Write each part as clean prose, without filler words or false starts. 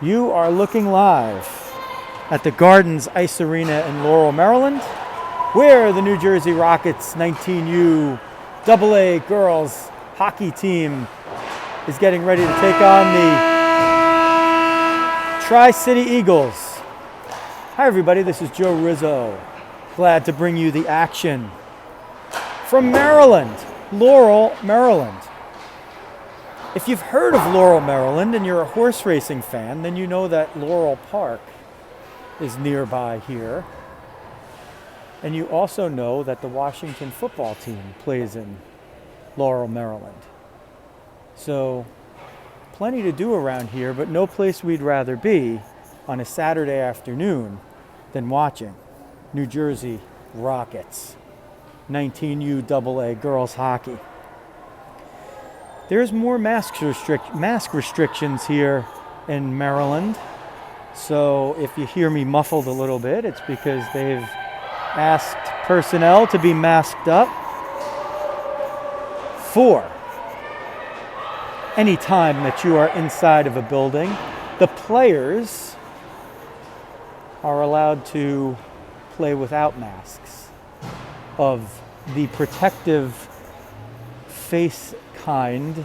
You are looking live at the Gardens Ice Arena in Laurel, Maryland, where the New Jersey Rockets 19U AA Girls Hockey team is getting ready to take on the Tri-City Eagles. Hi everybody, this is Joe Rizzo. Glad to bring you the action from Maryland, Laurel, Maryland. If you've heard of Laurel, Maryland, and you're a horse racing fan, then you know that Laurel Park is nearby here. And you also know that the Washington football team plays in Laurel, Maryland. So, plenty to do around here, but no place we'd rather be on a Saturday afternoon than watching New Jersey Rockets 19U AA Girls Hockey. There's more mask restrictions here in Maryland. So if you hear me muffled a little bit, it's because they've asked personnel to be masked up for any time that you are inside of a building. The players are allowed to play without masks of the protective face kind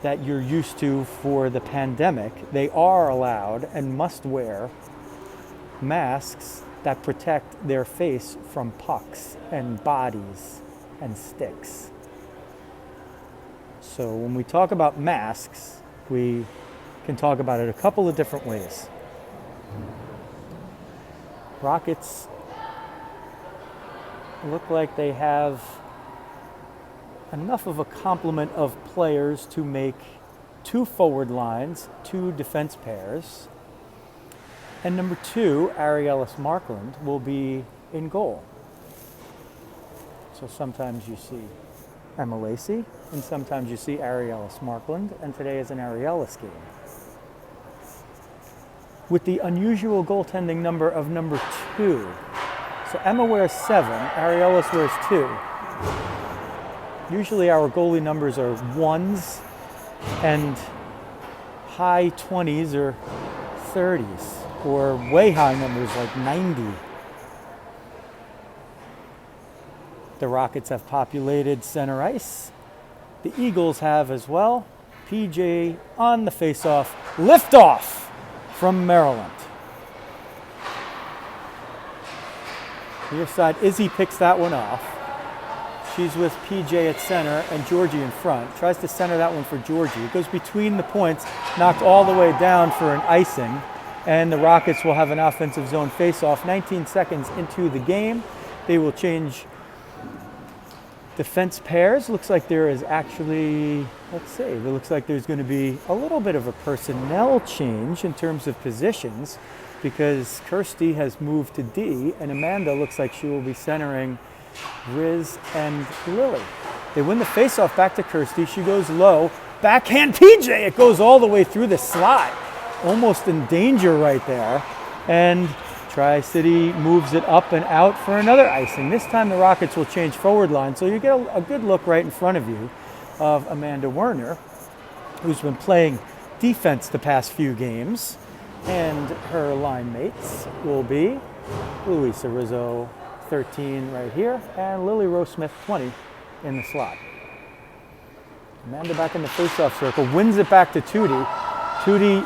that you're used to for the pandemic. They are allowed and must wear masks that protect their face from pucks and bodies and sticks. So when we talk about masks, we can talk about it a couple of different ways. Rockets look like they have enough of a complement of players to make 2 forward lines, 2 defense pairs. And number 2, Ariellis Markland, will be in goal. So sometimes you see Emma Lacey, and sometimes you see Ariellis Markland, and today is an Ariellis game. With the unusual goaltending number of number 2. So Emma wears 7, Ariellis wears 2. Usually our goalie numbers are 1s and high 20s or 30s, or way high numbers like 90. The Rockets have populated center ice. The Eagles have as well. PJ on the faceoff, liftoff from Maryland. Near side, Izzy picks that one off. She's with PJ at center and Georgie in front. Tries to center that one for Georgie. It goes between the points, knocked all the way down for an icing. And the Rockets will have an offensive zone face-off. 19 seconds into the game. They will change defense pairs. Looks like there is actually, it looks like there's going to be a little bit of a personnel change in terms of positions, because Kirsty has moved to D and Amanda looks like she will be centering Riz and Lily. They win the face-off back to Kirsty. She goes low. Backhand PJ. It goes all the way through the slot. Almost in danger right there. And Tri-City moves it up and out for another icing. This time the Rockets will change forward line. So you get a good look right in front of you of Amanda Werner, who's been playing defense the past few games. And her line mates will be Luisa Rizzo, 13 right here, and Lily Rose Smith, 20 in the slot. Amanda back in the face-off circle, wins it back to Tootie. Tootie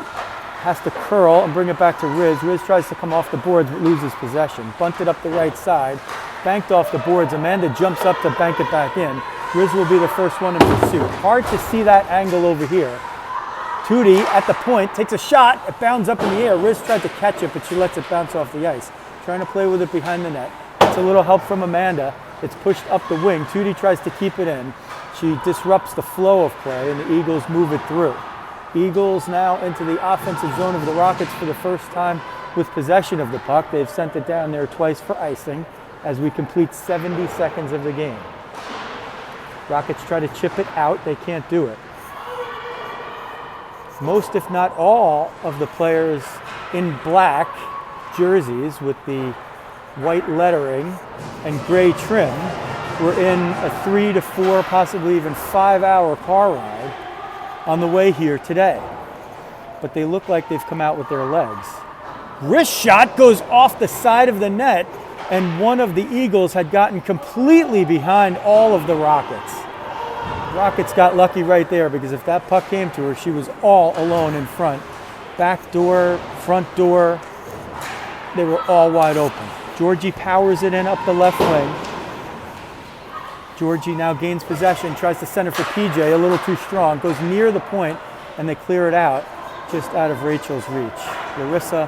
has to curl and bring it back to Riz. Riz tries to come off the boards but loses possession. Bunted up the right side, banked off the boards. Amanda jumps up to bank it back in. Riz will be the first one in pursuit. Hard to see that angle over here. Tootie at the point takes a shot. It bounds up in the air. Riz tried to catch it, but she lets it bounce off the ice. Trying to play with it behind the net. It's a little help from Amanda. It's pushed up the wing. Tootie tries to keep it in. She disrupts the flow of play, and the Eagles move it through. Eagles now into the offensive zone of the Rockets for the first time with possession of the puck. They've sent it down there twice for icing as we complete 70 seconds of the game. Rockets try to chip it out. They can't do it. Most, if not all, of the players in black jerseys with the white lettering and gray trim were in a 3 to 4, possibly even 5 hour car ride on the way here today. but they look like they've come out with their legs. Wrist shot goes off the side of the net, and one of the Eagles had gotten completely behind all of the Rockets. Rockets got lucky right there, because if that puck came to her, she was all alone in front. Back door, front door, they were all wide open. Georgie powers it in up the left wing. Georgie now gains possession, tries to center for PJ, a little too strong, goes near the point, and they clear it out, just out of Rachel's reach. Larissa,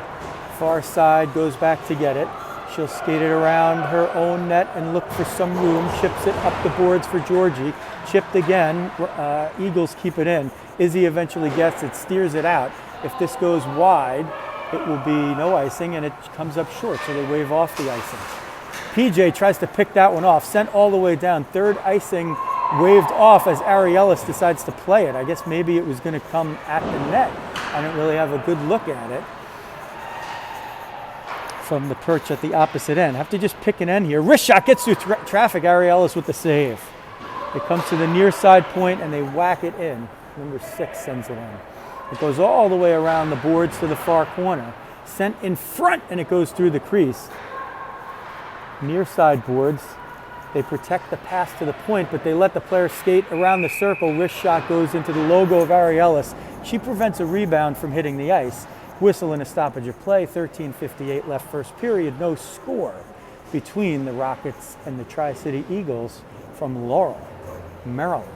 far side, goes back to get it. She'll skate it around her own net and look for some room, chips it up the boards for Georgie. Chipped again, Eagles keep it in. Izzy eventually gets it, steers it out. If this goes wide, it will be no icing, and it comes up short, so they wave off the icing. PJ tries to pick that one off, sent all the way down. Third icing waved off as Ariellis decides to play it. I guess maybe it was going to come at the net. I didn't really have a good look at it from the perch at the opposite end. Have to just pick an end here. Wrist shot gets through traffic. Ariellis with the save. It comes to the near side point, and they whack it in. Number 6 sends it in. It goes all the way around the boards to the far corner. Sent in front, and it goes through the crease. Near side boards, they protect the pass to the point, but they let the player skate around the circle. Wrist shot goes into the logo of Ariellis. She prevents a rebound from hitting the ice. Whistle and a stoppage of play. 13:58 left first period. No score between the Rockets and the Tri-City Eagles from Laurel, Maryland.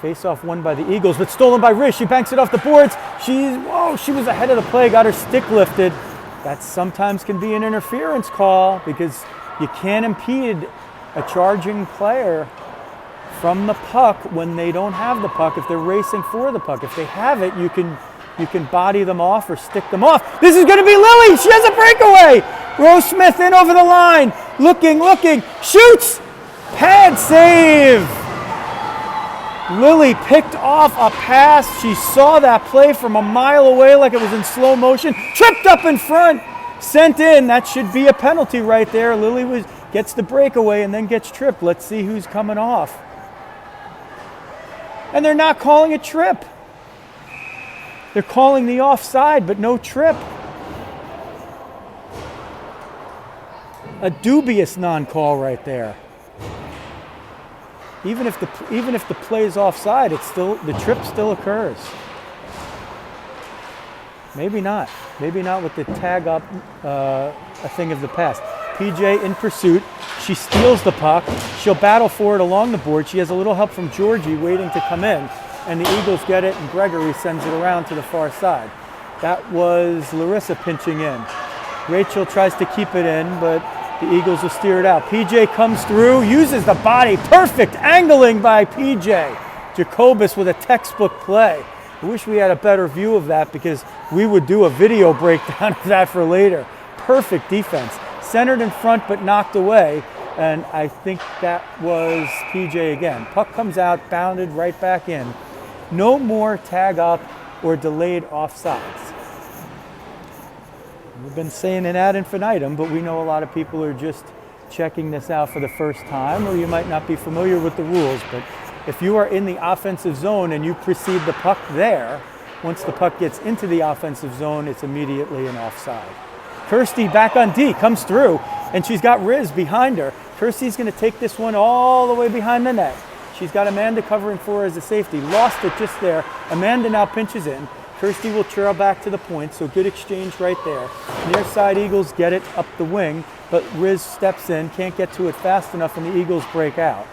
Face-off won by the Eagles, but stolen by Riz. She banks it off the boards. She was ahead of the play, got her stick lifted. That sometimes can be an interference call, because you can't impede a charging player from the puck when they don't have the puck, if they're racing for the puck. If they have it, you can body them off or stick them off. This is going to be Lily. She has a breakaway. Rose Smith in over the line. Looking, shoots. Pad save. Lily picked off a pass. She saw that play from a mile away like it was in slow motion. Tripped up in front. Sent in. That should be a penalty right there. Lily gets the breakaway and then gets tripped. Let's see who's coming off. And they're not calling a trip. They're calling the offside, but no trip. A dubious non-call right there. Even if the play is offside, the trip still occurs. Maybe not. Maybe not with the tag up a thing of the past. PJ in pursuit. She steals the puck. She'll battle for it along the board. She has a little help from Georgie waiting to come in. And the Eagles get it, and Gregory sends it around to the far side. That was Larissa pinching in. Rachel tries to keep it in, but the Eagles will steer it out. PJ comes through, uses the body. Perfect angling by PJ. Jacobus with a textbook play. I wish we had a better view of that, because we would do a video breakdown of that for later. Perfect defense. Centered in front but knocked away, and I think that was PJ again. Puck comes out, bounded right back in. No more tag up or delayed offsides. We've been saying it ad infinitum, but we know a lot of people are just checking this out for the first time, or you might not be familiar with the rules. But if you are in the offensive zone and you precede the puck there, once the puck gets into the offensive zone, it's immediately an offside. Kirsty back on D, comes through, and she's got Riz behind her. Kirsty's going to take this one all the way behind the net. She's got Amanda covering for her as a safety. Lost it just there. Amanda now pinches in. Kirsty will trail back to the point, so good exchange right there. Near side Eagles get it up the wing, but Riz steps in, can't get to it fast enough, and the Eagles break out.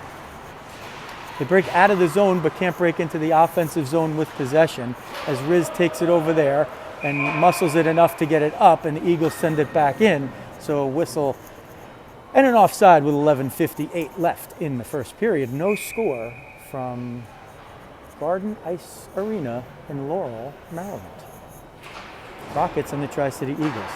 They break out of the zone, but can't break into the offensive zone with possession, as Riz takes it over there and muscles it enough to get it up, and the Eagles send it back in. So a whistle and an offside with 11:58 left in the first period. No score from Garden Ice Arena in Laurel, Maryland. Rockets and the Tri-City Eagles.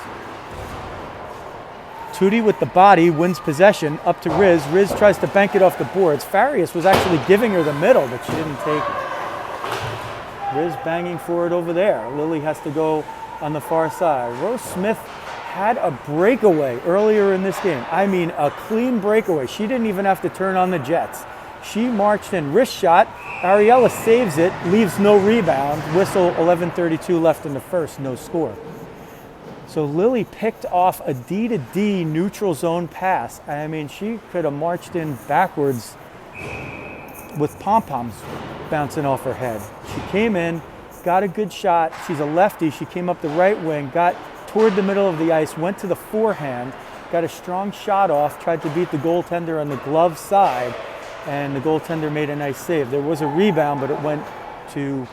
Tootie with the body wins possession up to Riz. Riz tries to bank it off the boards. Farias was actually giving her the middle, but she didn't take it. Riz banging for it over there. Lily has to go on the far side. Rose Smith had a breakaway earlier in this game. I mean, a clean breakaway. She didn't even have to turn on the jets. She marched in, wrist shot. Ariella saves it, leaves no rebound. Whistle, 11:32 left in the first, no score. So Lily picked off a D-to-D neutral zone pass. I mean, she could have marched in backwards with pom-poms bouncing off her head. She came in, got a good shot. She's a lefty. She came up the right wing, got toward the middle of the ice, went to the forehand, got a strong shot off, tried to beat the goaltender on the glove side, and the goaltender made a nice save. There was a rebound, but it went to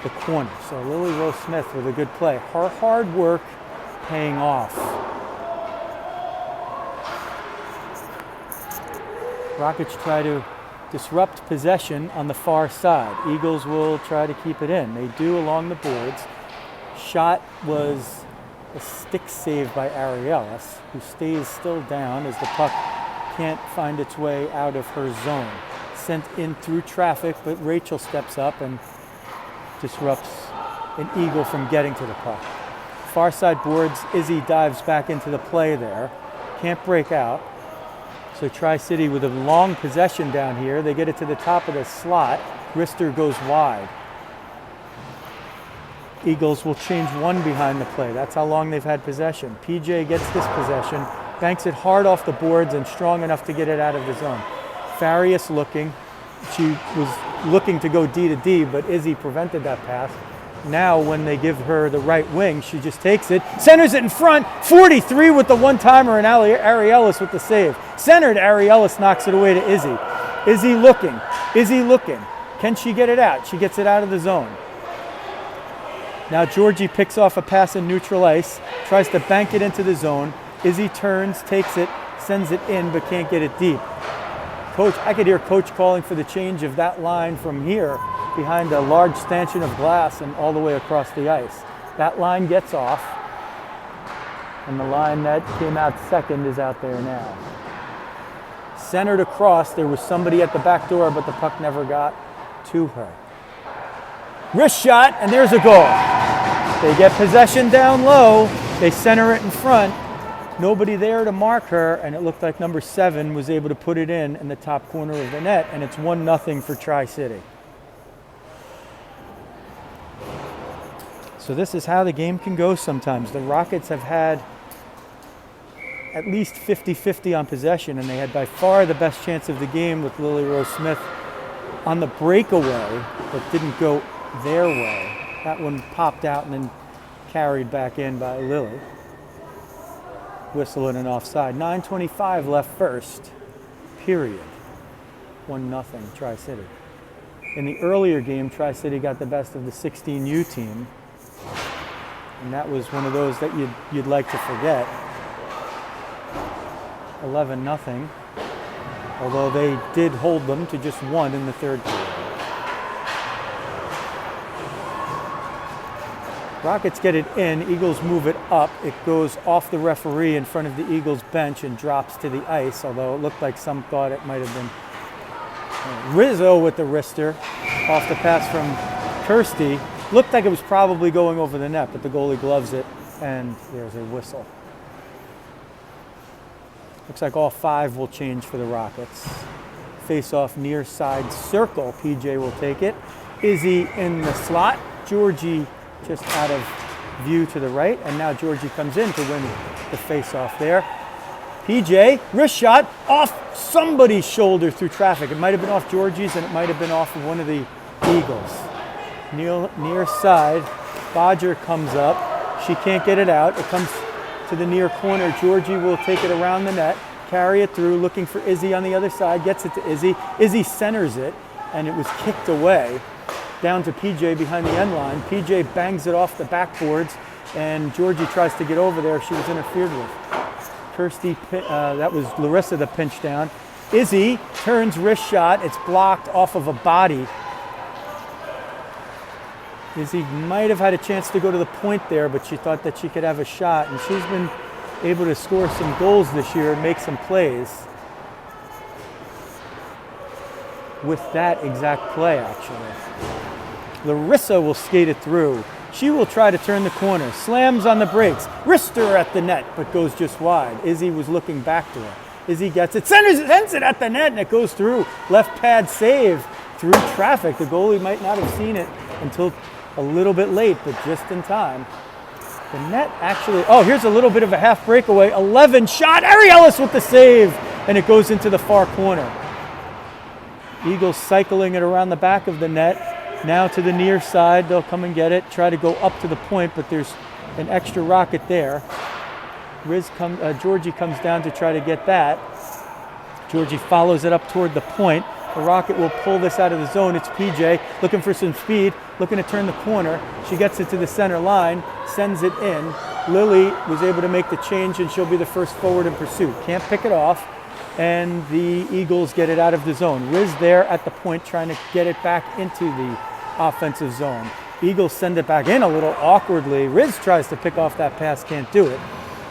the corner. So Lily Rose Smith with a good play. Her hard work paying off. Rockets try to disrupt possession on the far side. Eagles will try to keep it in. They do along the boards. Shot was a stick save by Ariellis, who stays still down as the puck can't find its way out of her zone. Sent in through traffic, but Rachel steps up and disrupts an Eagle from getting to the puck. Far side boards, Izzy dives back into the play there. Can't break out. So Tri-City with a long possession down here. They get it to the top of the slot. Rister goes wide. Eagles will change one behind the play. That's how long they've had possession. PJ gets this possession, banks it hard off the boards and strong enough to get it out of the zone. Farias looking. She was looking to go D to D, but Izzy prevented that pass. Now when they give her the right wing, she just takes it, centers it in front, 43 with the one-timer, and Ariellis with the save. Centered, Ariellis knocks it away to Izzy. Izzy looking. Can she get it out? She gets it out of the zone. Now Georgie picks off a pass in neutral ice, tries to bank it into the zone. Izzy turns, takes it, sends it in, but can't get it deep. Coach, I could hear Coach calling for the change of that line from here behind a large stanchion of glass and all the way across the ice. That line gets off, and the line that came out second is out there now. Centered across, there was somebody at the back door, but the puck never got to her. Wrist shot, and there's a goal. They get possession down low, they center it in front. Nobody there to mark her, and it looked like number 7 was able to put it in the top corner of the net, and it's 1-0 for Tri-City. So this is how the game can go sometimes. The Rockets have had at least 50-50 on possession, and they had by far the best chance of the game with Lily Rose Smith on the breakaway, but didn't go their way. That one popped out and then carried back in by Lily. Whistle and an offside. 9:25 left first, period. 1-0 Tri-City. In the earlier game, Tri-City got the best of the 16U team, and that was one of those that you'd like to forget. 11-0, although they did hold them to just 1 in the third period. Rockets get it in, Eagles move it up. It goes off the referee in front of the Eagles bench and drops to the ice, although it looked like some thought it might have been Rizzo with the wrister off the pass from Kirsty. Looked like it was probably going over the net, but the goalie gloves it, and there's a whistle. Looks like all 5 will change for the Rockets. Face off near side circle. PJ will take it. Izzy in the slot. Georgie just out of view to the right, and now Georgie comes in to win the face-off there. PJ, wrist shot, off somebody's shoulder through traffic. It might have been off Georgie's, and it might have been off of one of the Eagles. Near side, Bodger comes up. She can't get it out. It comes to the near corner. Georgie will take it around the net, carry it through, looking for Izzy on the other side, gets it to Izzy. Izzy centers it, and it was kicked away down to PJ behind the end line. PJ bangs it off the backboards, and Georgie tries to get over there. She was interfered with. Kirsty, that was Larissa that pinched down. Izzy turns, wrist shot. It's blocked off of a body. Izzy might have had a chance to go to the point there, but she thought that she could have a shot, and she's been able to score some goals this year and make some plays with that exact play, actually. Larissa will skate it through. She will try to turn the corner, slams on the brakes, wrister at the net, but goes just wide. Izzy was looking back to her. Izzy gets it, sends it at the net, and it goes through. Left pad save through traffic. The goalie might not have seen it until a little bit late, but just in time. The net actually, oh, here's a little bit of a half breakaway. 11 shot, Ariellis with the save, and it goes into the far corner. Eagles cycling it around the back of the net. Now to the near side, they'll come and get it, try to go up to the point, but there's an extra rocket there. Georgie comes down to try to get that. Georgie follows it up toward the point. The rocket will pull this out of the zone. It's PJ looking for some speed, looking to turn the corner. She gets it to the center line, sends it in. Lily was able to make the change, and she'll be the first forward in pursuit. Can't pick it off, and the Eagles get it out of the zone. Riz there at the point trying to get it back into the offensive zone. Eagles send it back in a little awkwardly. Riz tries to pick off that pass, can't do it.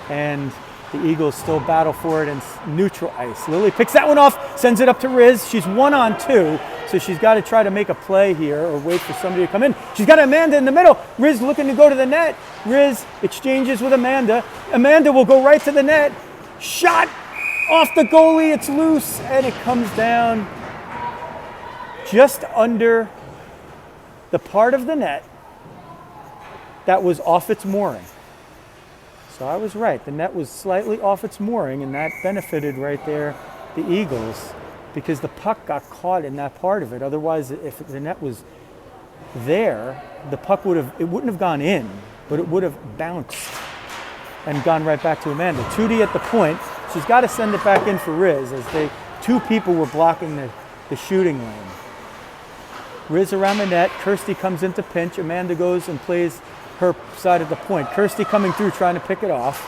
And the Eagles still battle for it in neutral ice. Lily picks that one off, sends it up to Riz. She's 1-on-2, so she's got to try to make a play here or wait for somebody to come in. She's got Amanda in the middle. Riz looking to go to the net. Riz exchanges with Amanda. Amanda will go right to the net. Shot off the goalie. It's loose, and it comes down just under the part of the net that was off its mooring. So I was right. The net was slightly off its mooring, and that benefited right there the Eagles because the puck got caught in that part of it. Otherwise, if the net was there, the puck wouldn't have gone in, but it would have bounced and gone right back to Amanda. Tootie at the point. She's got to send it back in for Riz as two people were blocking the shooting lane. Riz around the net. Kirsty comes into pinch. Amanda goes and plays her side of the point. Kirsty coming through trying to pick it off,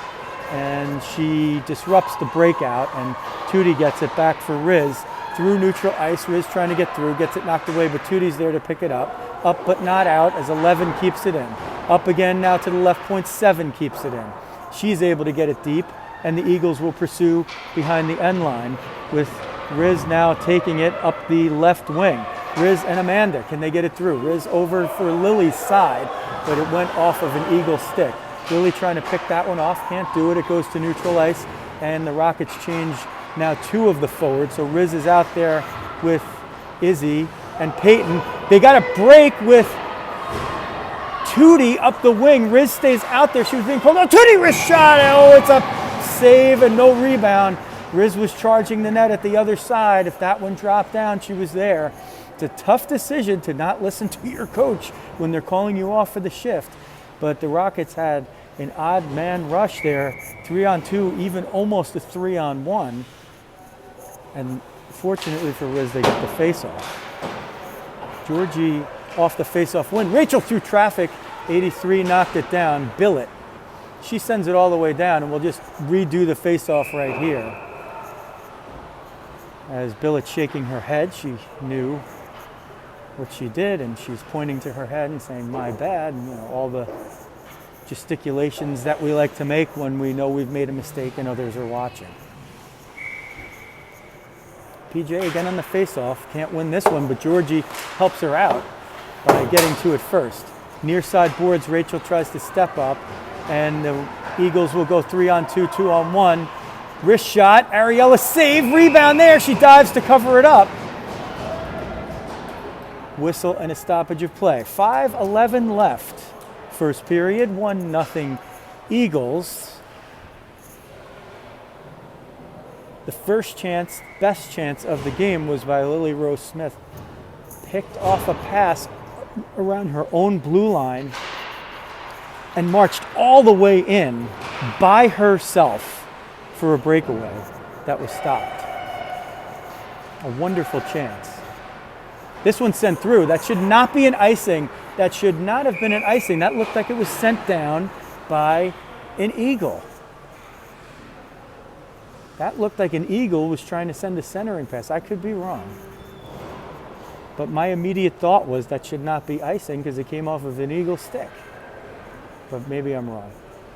and she disrupts the breakout, and Tootie gets it back for Riz through neutral ice. Riz trying to get through, gets it knocked away, but Tootie's there to pick it up. Up but not out as 11 keeps it in. Up again now to the left point, 7 keeps it in. She's able to get it deep, and the Eagles will pursue behind the end line with Riz now taking it up the left wing. Riz and Amanda, can they get it through? Riz over for Lily's side, but it went off of an Eagle stick. Lily trying to pick that one off, can't do it. It goes to neutral ice, and the Rockets change now 2 of the forwards. So Riz is out there with Izzy and Peyton. They got a break with Tootie up the wing. Riz stays out there. She was being pulled out. Tootie wrist shot. Oh, it's a save and no rebound. Riz was charging the net at the other side. If that one dropped down, she was there. It's a tough decision to not listen to your coach when they're calling you off for the shift. But the Rockets had an odd man rush there, 3-on-2, even almost a 3-on-1. And fortunately for Riz, they get the face-off. Georgie off the face-off win. Rachel through traffic, 83 knocked it down. Billet. She sends it all the way down, and we'll just redo the face-off right here. As Billet shaking her head, she knew what she did, and she's pointing to her head and saying, "My bad," and all the gesticulations that we like to make when we know we've made a mistake and others are watching. PJ again on the face-off, can't win this one, but Georgie helps her out by getting to it first. Near side boards, Rachel tries to step up, and the Eagles will go 3-on-2, 2-on-1. Wrist shot, Ariella save, rebound there, she dives to cover it up. Whistle and a stoppage of play. 5:11 left. First period, 1-0 Eagles. The first chance, best chance of the game was by Lily Rose Smith. Picked off a pass around her own blue line and marched all the way in by herself for a breakaway that was stopped. A wonderful chance. This one sent through. That should not be an icing. That should not have been an icing. That looked like it was sent down by an Eagle. That looked like an Eagle was trying to send a centering pass. I could be wrong. But my immediate thought was that should not be icing because it came off of an Eagle stick. But maybe I'm wrong.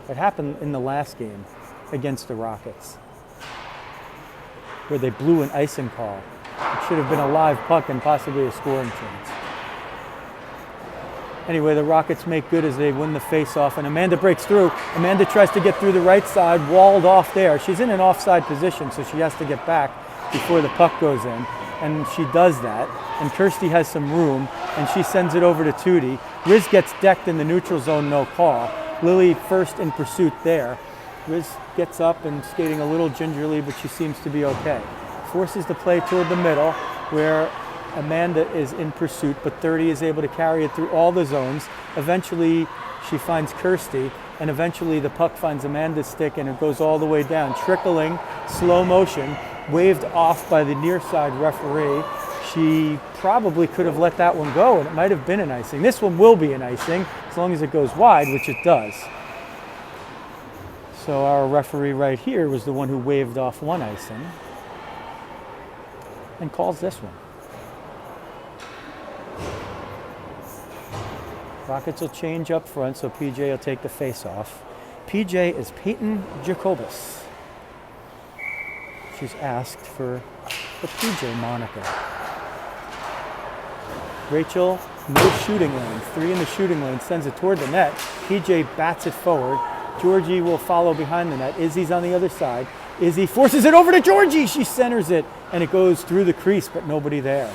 It happened in the last game against the Rockets, where they blew an icing call. It should have been a live puck and possibly a scoring chance. Anyway, the Rockets make good as they win the face-off, and Amanda breaks through. Amanda tries to get through the right side, walled off there. She's in an offside position, so she has to get back before the puck goes in, and she does that. And Kirsty has some room, and she sends it over to Tootie. Riz gets decked in the neutral zone, no call. Lily first in pursuit there. Riz gets up and skating a little gingerly, but she seems to be okay. Forces the play toward the middle, where Amanda is in pursuit, but 30 is able to carry it through all the zones. Eventually, she finds Kirsty, and eventually the puck finds Amanda's stick, and it goes all the way down, trickling, slow motion, waved off by the near side referee. She probably could have let that one go, and it might have been an icing. This one will be an icing, as long as it goes wide, which it does. So our referee right here was the one who waved off one icing and calls this one. Rockets will change up front, so PJ will take the face-off. PJ is Peyton Jacobus. She's asked for the PJ moniker. Rachel, no shooting lane. 3 in the shooting lane, sends it toward the net. PJ bats it forward. Georgie will follow behind the net. Izzy's on the other side. Izzy forces it over to Georgie. She centers it, and it goes through the crease, but nobody there.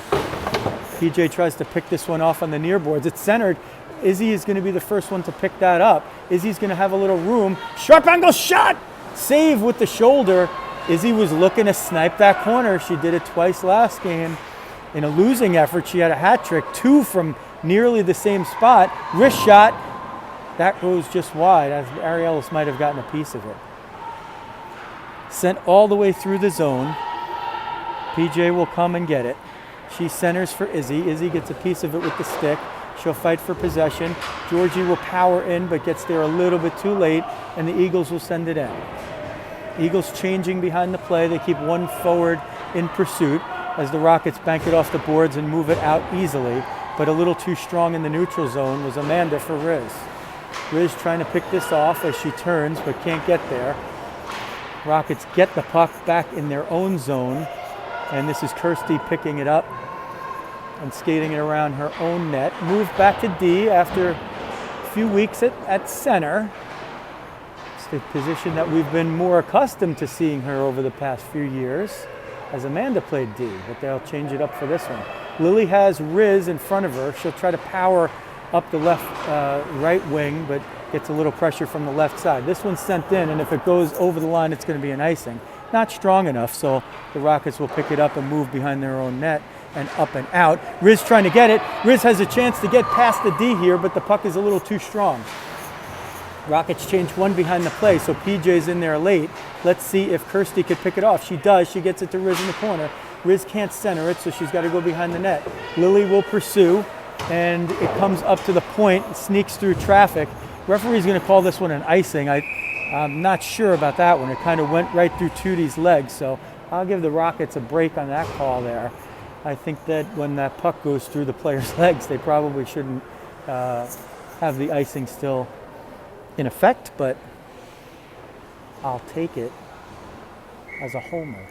PJ tries to pick this one off on the near boards. It's centered. Izzy is going to be the first one to pick that up. Izzy's going to have a little room. Sharp angle shot! Save with the shoulder. Izzy was looking to snipe that corner. She did it twice last game. In a losing effort, she had a hat trick, 2 from nearly the same spot. Wrist shot. That goes just wide, as Ariellis might have gotten a piece of it. Sent all the way through the zone. PJ will come and get it. She centers for Izzy. Izzy gets a piece of it with the stick. She'll fight for possession. Georgie will power in, but gets there a little bit too late, and the Eagles will send it in. Eagles changing behind the play. They keep one forward in pursuit as the Rockets bank it off the boards and move it out easily, but a little too strong in the neutral zone was Amanda for Riz. Riz trying to pick this off as she turns, but can't get there. Rockets get the puck back in their own zone, and this is Kirsty picking it up and skating it around her own net. Moved back to D after a few weeks at center. It's the position that we've been more accustomed to seeing her over the past few years, as Amanda played D, but they'll change it up for this one. Lily has Riz in front of her. She'll try to power up the left right wing, but gets a little pressure from the left side. This one's sent in, and if it goes over the line, it's going to be an icing. Not strong enough, so the Rockets will pick it up and move behind their own net and up and out. Riz trying to get it. Riz has a chance to get past the D here, but the puck is a little too strong. Rockets change one behind the play, so PJ's in there late. Let's see if Kirsty could pick it off. She does. She gets it to Riz in the corner. Riz can't center it, so she's got to go behind the net. Lily will pursue, and it comes up to the point, sneaks through traffic. Referee's going to call this one an icing. I'm not sure about that one. It kind of went right through Tootie's legs, so I'll give the Rockets a break on that call there. I think that when that puck goes through the player's legs, they probably shouldn't have the icing still in effect, but I'll take it as a homer.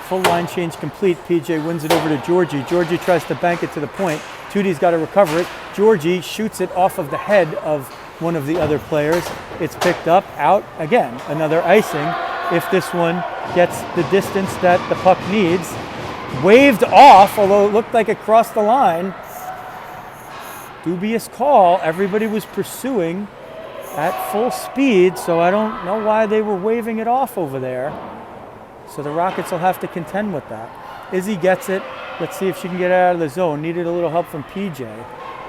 Full line change complete. PJ wins it over to Georgie. Georgie tries to bank it to the point. Tootie's got to recover it. Georgie shoots it off of the head of one of the other players. It's picked up, out, again, another icing. If this one gets the distance that the puck needs. Waved off, although it looked like it crossed the line. Dubious call. Everybody was pursuing at full speed, so I don't know why they were waving it off over there. So the Rockets will have to contend with that. Izzy gets it. Let's see if she can get out of the zone. Needed a little help from PJ.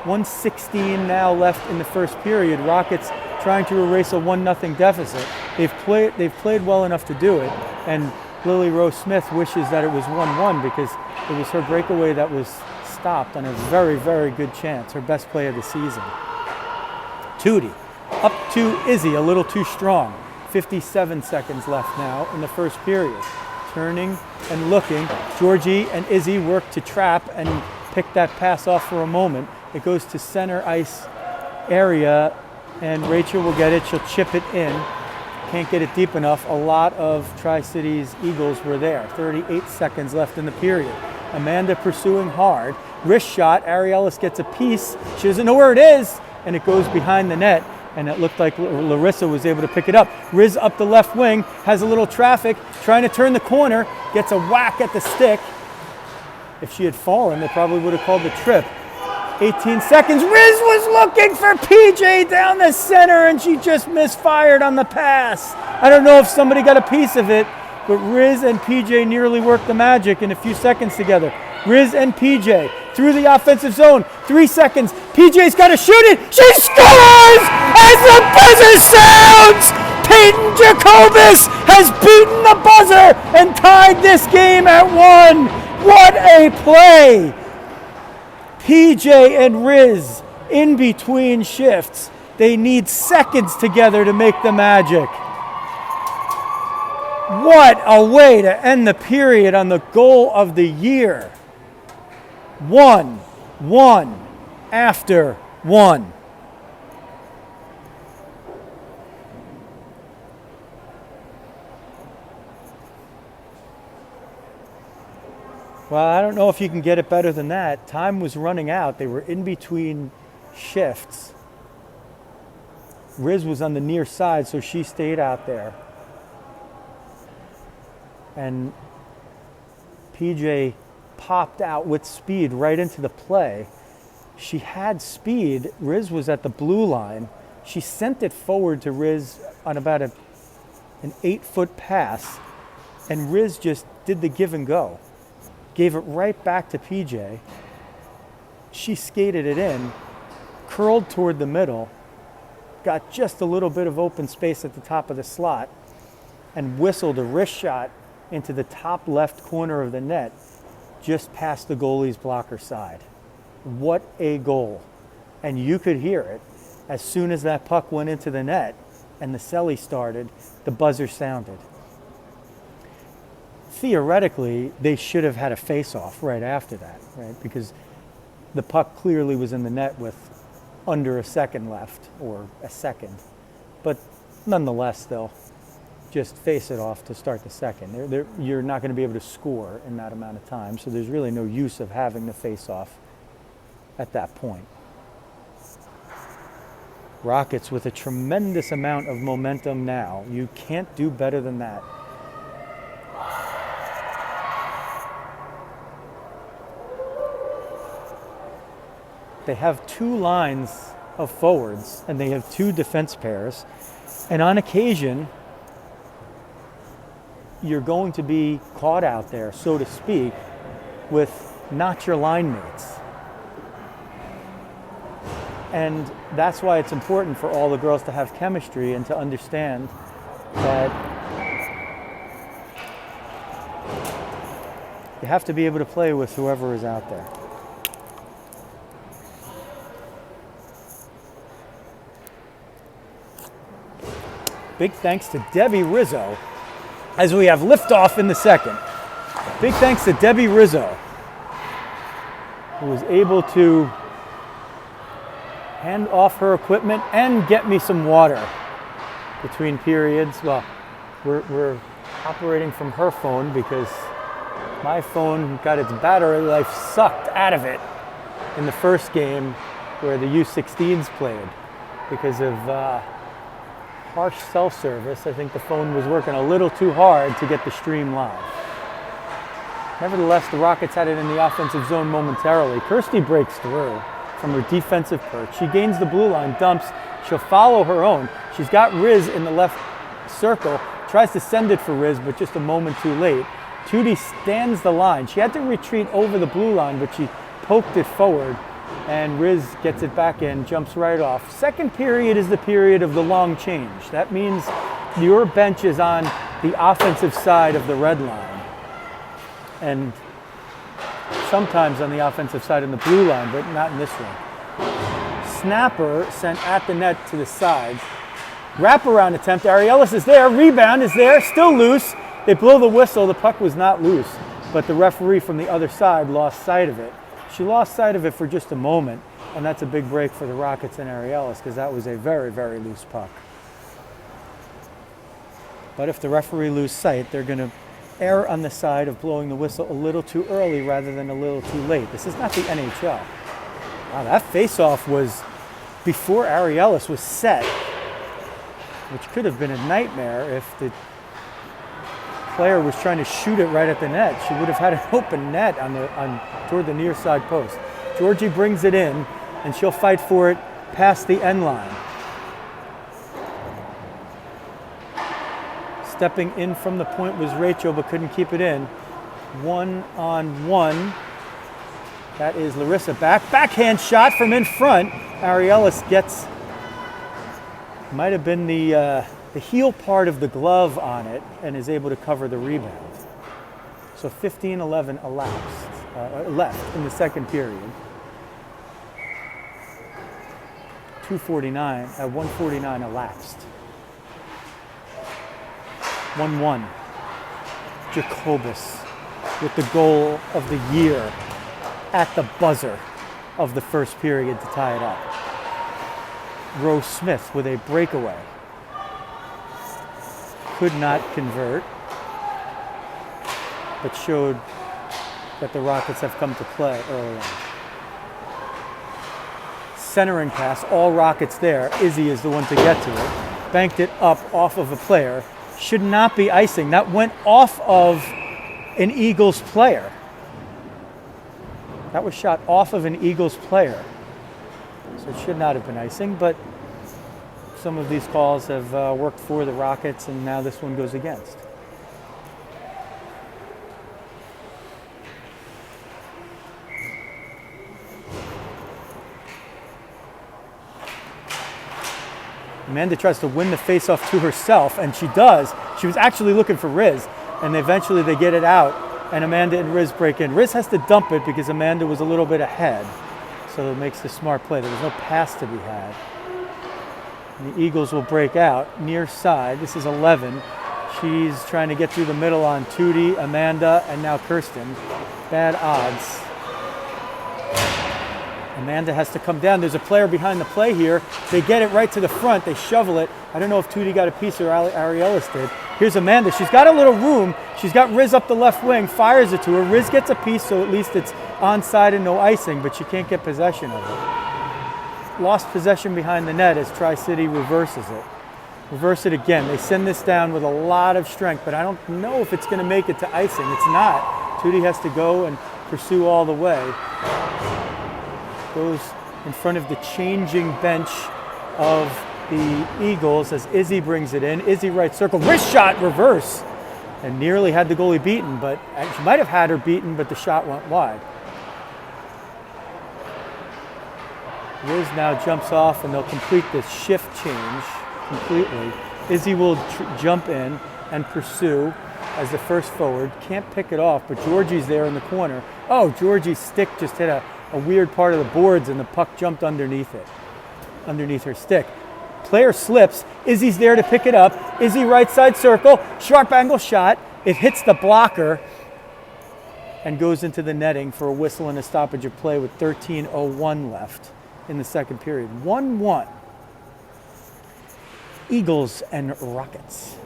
1:16 now left in the first period. Rockets trying to erase a 1-0 deficit. They've played well enough to do it, and Lily Rose Smith wishes that it was 1-1 because it was her breakaway that was stopped on a very, very good chance. Her best play of the season. Tootie up to Izzy, a little too strong. 57 seconds left now in the first period. Turning and looking. Georgie and Izzy work to trap and pick that pass off for a moment. It goes to center ice area, and Rachel will get it. She'll chip it in. Can't get it deep enough. A lot of Tri-Cities Eagles were there. 38 seconds left in the period. Amanda pursuing hard. Wrist shot, Ariellis gets a piece. She doesn't know where it is, and it goes behind the net. And it looked like Larissa was able to pick it up. Riz up the left wing, has a little traffic, trying to turn the corner, gets a whack at the stick. If she had fallen, they probably would have called the trip. 18 seconds, Riz was looking for PJ down the center, and she just misfired on the pass. I don't know if somebody got a piece of it, but Riz and PJ nearly worked the magic in a few seconds together. Riz and PJ through the offensive zone. 3 seconds. PJ's got to shoot it. She scores as the buzzer sounds. Peyton Jacobus has beaten the buzzer and tied this game at 1. What a play. PJ and Riz in between shifts. They need seconds together to make the magic. What a way to end the period on the goal of the year. 1-1 after 1. Well, I don't know if you can get it better than that. Time was running out. They were in between shifts. Riz was on the near side, so she stayed out there. And PJ popped out with speed right into the play. She had speed. Riz was at the blue line. She sent it forward to Riz on about an 8-foot pass, and Riz just did the give and go. Gave it right back to PJ. She skated it in, curled toward the middle, got just a little bit of open space at the top of the slot, and whistled a wrist shot into the top left corner of the net, just past the goalie's blocker side. What a goal. And you could hear it as soon as that puck went into the net and the celly started, the buzzer sounded. Theoretically, they should have had a face-off right after that, right? Because the puck clearly was in the net with under a second left, or a second. But nonetheless, they'll just face it off to start the second. You're not going to be able to score in that amount of time, so there's really no use of having the face-off at that point. Rockets with a tremendous amount of momentum now. You can't do better than that. They have 2 lines of forwards, and they have 2 defense pairs. And on occasion, you're going to be caught out there, so to speak, with not your line mates. And that's why it's important for all the girls to have chemistry and to understand that you have to be able to play with whoever is out there. Big thanks to Debbie Rizzo as we have liftoff in the second. Big thanks to Debbie Rizzo, who was able to hand off her equipment and get me some water between periods. Well, we're operating from her phone because my phone got its battery life sucked out of it in the first game where the U16s played because of harsh cell service. I think the phone was working a little too hard to get the stream live. Nevertheless, the Rockets had it in the offensive zone momentarily. Kirsty breaks through from her defensive perch. She gains the blue line, dumps. She'll follow her own. She's got Riz in the left circle, tries to send it for Riz, but just a moment too late. Tootie stands the line. She had to retreat over the blue line, but she poked it forward, and Riz gets it back in, jumps right off. Second period is the period of the long change. That means your bench is on the offensive side of the red line, and sometimes on the offensive side in the blue line, but not in this one. Snapper sent at the net to the sides. Wraparound attempt. Ariellis is there. Rebound is there. Still loose. They blow the whistle. The puck was not loose, but the referee from the other side lost sight of it. She lost sight of it for just a moment, and that's a big break for the Rockets and Ariellis because that was a very, very loose puck. But if the referee loses sight, they're going to err on the side of blowing the whistle a little too early rather than a little too late. This is not the NHL. Wow, that face-off was before Ariellis was set, which could have been a nightmare if the player was trying to shoot it right at the net. She would have had an open net toward the near side post. Georgie brings it in, and she'll fight for it past the end line. Stepping in from the point was Rachel, but couldn't keep it in. 1-on-1. That is Larissa back. Backhand shot from in front. Ariellis gets, might have been the heel part of the glove on it, and is able to cover the rebound. So 15-11 left in the second period. 149 elapsed. 1-1. Jacobus with the goal of the year at the buzzer of the first period to tie it up. Rose Smith with a breakaway. Could not convert, but showed that the Rockets have come to play early on. Centering pass, all Rockets there. Izzy is the one to get to it. Banked it up off of a player. Should not be icing. That went off of an Eagles player. That was shot off of an Eagles player. So it should not have been icing, but some of these calls have worked for the Rockets, and now this one goes against. Amanda tries to win the faceoff to herself, and she does. She was actually looking for Riz, and eventually they get it out, and Amanda and Riz break in. Riz has to dump it because Amanda was a little bit ahead, so it makes the smart play. There was no pass to be had. And the Eagles will break out near side. This is 11. She's trying to get through the middle on Tootie, Amanda, and now Kirsten. Bad odds. Amanda has to come down. There's a player behind the play here. They get it right to the front. They shovel it. I don't know if Tootie got a piece or Ariellis did. Here's Amanda. She's got a little room. She's got Riz up the left wing, fires it to her. Riz gets a piece, so at least it's onside and no icing, but she can't get possession of it. Lost possession behind the net as Tri-City reverses it. Reverse it again. They send this down with a lot of strength, but I don't know if it's going to make it to icing. It's not. Tootie has to go and pursue all the way. Goes in front of the changing bench of the Eagles as Izzy brings it in. Izzy right circle, wrist shot, reverse, and nearly had the goalie beaten, but she might have had her beaten, but the shot went wide. Riz now jumps off, and they'll complete this shift change completely. Izzy will jump in and pursue as the first forward. Can't pick it off, but Georgie's there in the corner. Oh, Georgie's stick just hit a weird part of the boards, and the puck jumped underneath it, underneath her stick. Player slips. Izzy's there to pick it up. Izzy right side circle, sharp angle shot. It hits the blocker and goes into the netting for a whistle and a stoppage of play with 13:01 left in the second period. 1-1. Eagles and Rockets.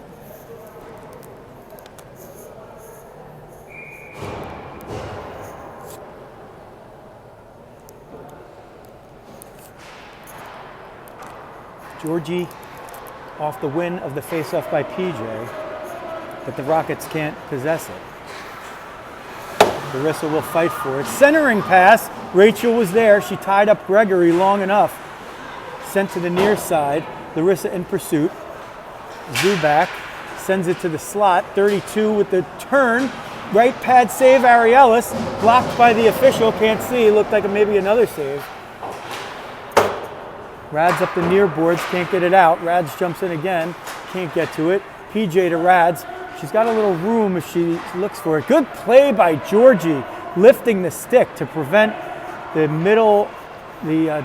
Georgie off the win of the faceoff by PJ, but the Rockets can't possess it. Larissa will fight for it. Centering pass. Rachel was there. She tied up Gregory long enough. Sent to the near side. Larissa in pursuit. Zuback sends it to the slot. 32 with the turn. Right pad save, Ariellis. Blocked by the official. Can't see. Looked like maybe another save. Rads up the near boards, can't get it out. Rads jumps in again, can't get to it. PJ to Rads. She's got a little room if she looks for it. Good play by Georgie, lifting the stick to prevent the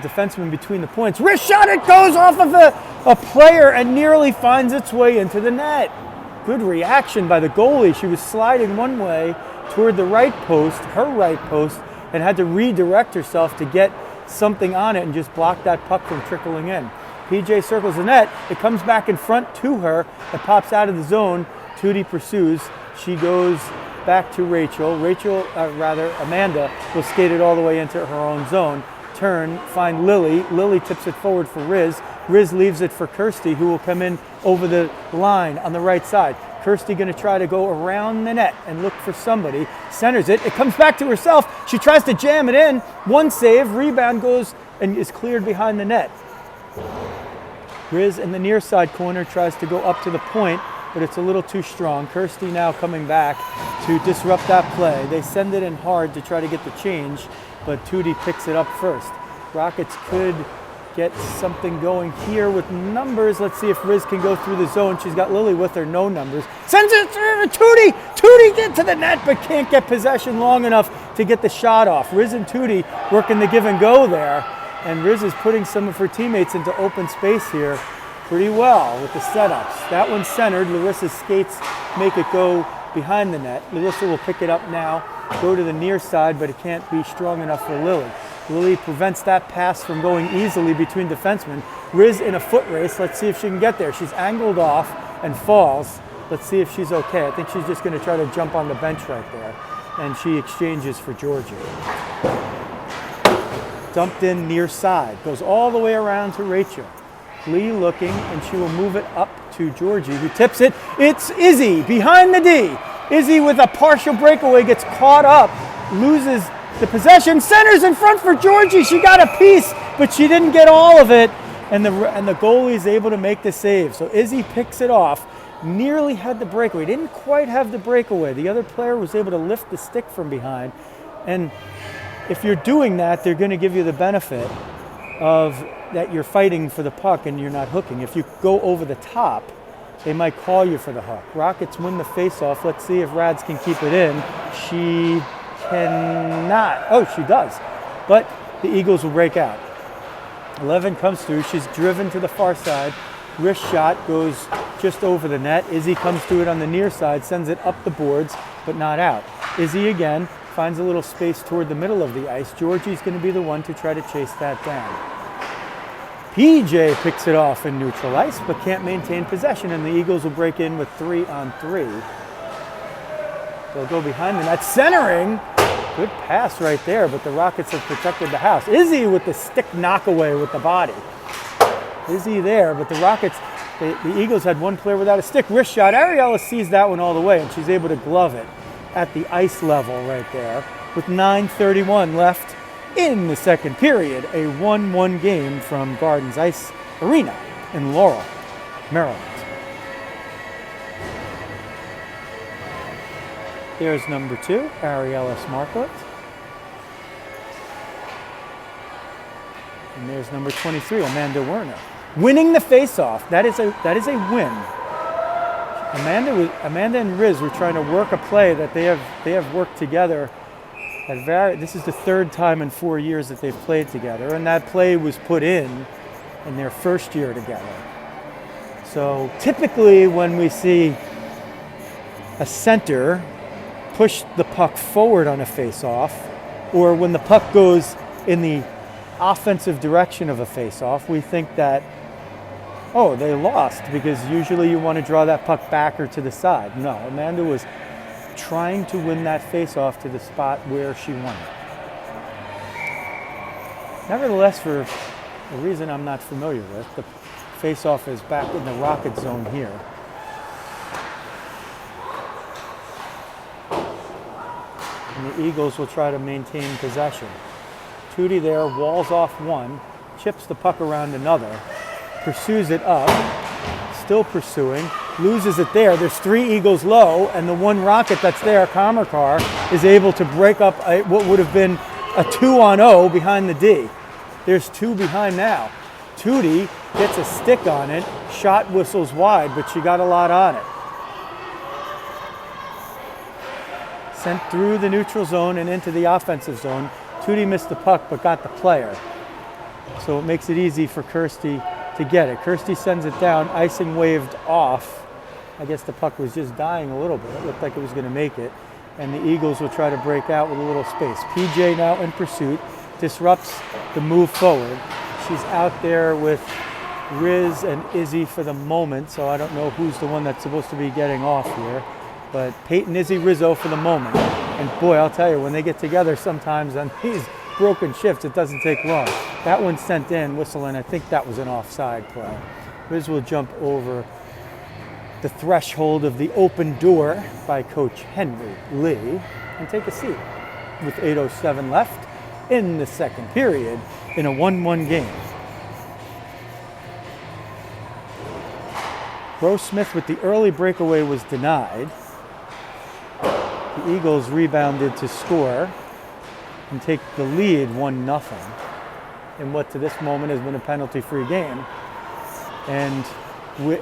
defenseman between the points. Wrist shot, it goes off of a player and nearly finds its way into the net. Good reaction by the goalie. She was sliding one way toward the right post, her right post, and had to redirect herself to get something on it and just block that puck from trickling in. PJ circles the net. It comes back in front to her. It pops out of the zone. Tootie pursues. She goes back to Rachel. Amanda will skate it all the way into her own zone. Turn, find Lily. Lily tips it forward for Riz. Riz leaves it for Kirsty, who will come in over the line on the right side. Kirsty going to try to go around the net and look for somebody. Centers it. It comes back to herself. She tries to jam it in. One save. Rebound goes and is cleared behind the net. Riz in the near side corner tries to go up to the point, but it's a little too strong. Kirsty now coming back to disrupt that play. They send it in hard to try to get the change, but Tootie picks it up first. Rockets could get something going here with numbers. Let's see if Riz can go through the zone. She's got Lily with her, no numbers. Sends it through to Tootie. Tootie gets to the net, but can't get possession long enough to get the shot off. Riz and Tootie working the give and go there. And Riz is putting some of her teammates into open space here pretty well with the setups. That one's centered. Larissa's skates make it go behind the net. Larissa will pick it up now, go to the near side, but it can't be strong enough for Lily. Lily prevents that pass from going easily between defensemen. Riz in a foot race. Let's see if she can get there. She's angled off and falls. Let's see if she's okay. I think she's just going to try to jump on the bench right there. And she exchanges for Georgie. Dumped in near side. Goes all the way around to Rachel. Lee looking, and she will move it up to Georgie, who tips it. It's Izzy behind the D. Izzy with a partial breakaway gets caught up, loses the possession, centers in front for Georgie. She got a piece, but she didn't get all of it, and the goalie is able to make the save. So Izzy picks it off. Nearly had the breakaway. Didn't quite have the breakaway. The other player was able to lift the stick from behind, and if you're doing that, they're going to give you the benefit of that you're fighting for the puck and you're not hooking. If you go over the top, they might call you for the hook. Rockets win the face-off. Let's see if Rads can keep it in. She cannot. Oh, she does. But the Eagles will break out. 11 comes through. She's driven to the far side. Wrist shot goes just over the net. Izzy comes to it on the near side, sends it up the boards, but not out. Izzy again finds a little space toward the middle of the ice. Georgie's going to be the one to try to chase that down. PJ picks it off in neutral ice, but can't maintain possession, and the Eagles will break in with 3-on-3. They'll go behind the net, centering. Good pass right there, but the Rockets have protected the house. Izzy with the stick knockaway with the body. Izzy there, but the Rockets, the Eagles had one player without a stick. Wrist shot. Ariella sees that one all the way, and she's able to glove it at the ice level right there with 9:31 left in the second period. A 1-1 game from Gardens Ice Arena in Laurel, Maryland. There's number 2, Ariella Smartlet. And there's number 23, Amanda Werner. Winning the face-off. That is a win. Amanda and Riz were trying to work a play that they have worked together. This is the third time in 4 years that they've played together, and that play was put in their first year together. So typically when we see a center push the puck forward on a face-off, or when the puck goes in the offensive direction of a face-off, we think that, oh, they lost, because usually you want to draw that puck back or to the side. No, Amanda was trying to win that face-off to the spot where she won it. Nevertheless, for a reason I'm not familiar with, the face-off is back in the Rocket zone here. And the Eagles will try to maintain possession. Tootie there, walls off one, chips the puck around another, pursues it up, still pursuing, loses it there. There's 3 Eagles low, and the one Rocket that's there, Kamarkar, is able to break up what would have been a 2-on-0 behind the D. There's 2 behind now. Tootie gets a stick on it, shot whistles wide, but she got a lot on it. Sent through the neutral zone and into the offensive zone. Tootie missed the puck, but got the player. So it makes it easy for Kirsty to get it. Kirsty sends it down, icing waved off. I guess the puck was just dying a little bit. It looked like it was going to make it. And the Eagles will try to break out with a little space. PJ now in pursuit, disrupts the move forward. She's out there with Riz and Izzy for the moment, so I don't know who's the one that's supposed to be getting off here. But Peyton, Izzy, Rizzo for the moment. And boy, I'll tell you, when they get together sometimes on these broken shifts, it doesn't take long. That one sent in, whistling. I think that was an offside play. Riz will jump over the threshold of the open door by Coach Henry Lee and take a seat with 8:07 left in the second period in a 1-1 game. Smith with the early breakaway was denied. The Eagles rebounded to score and take the lead 1-0 in what to this moment has been a penalty-free game. And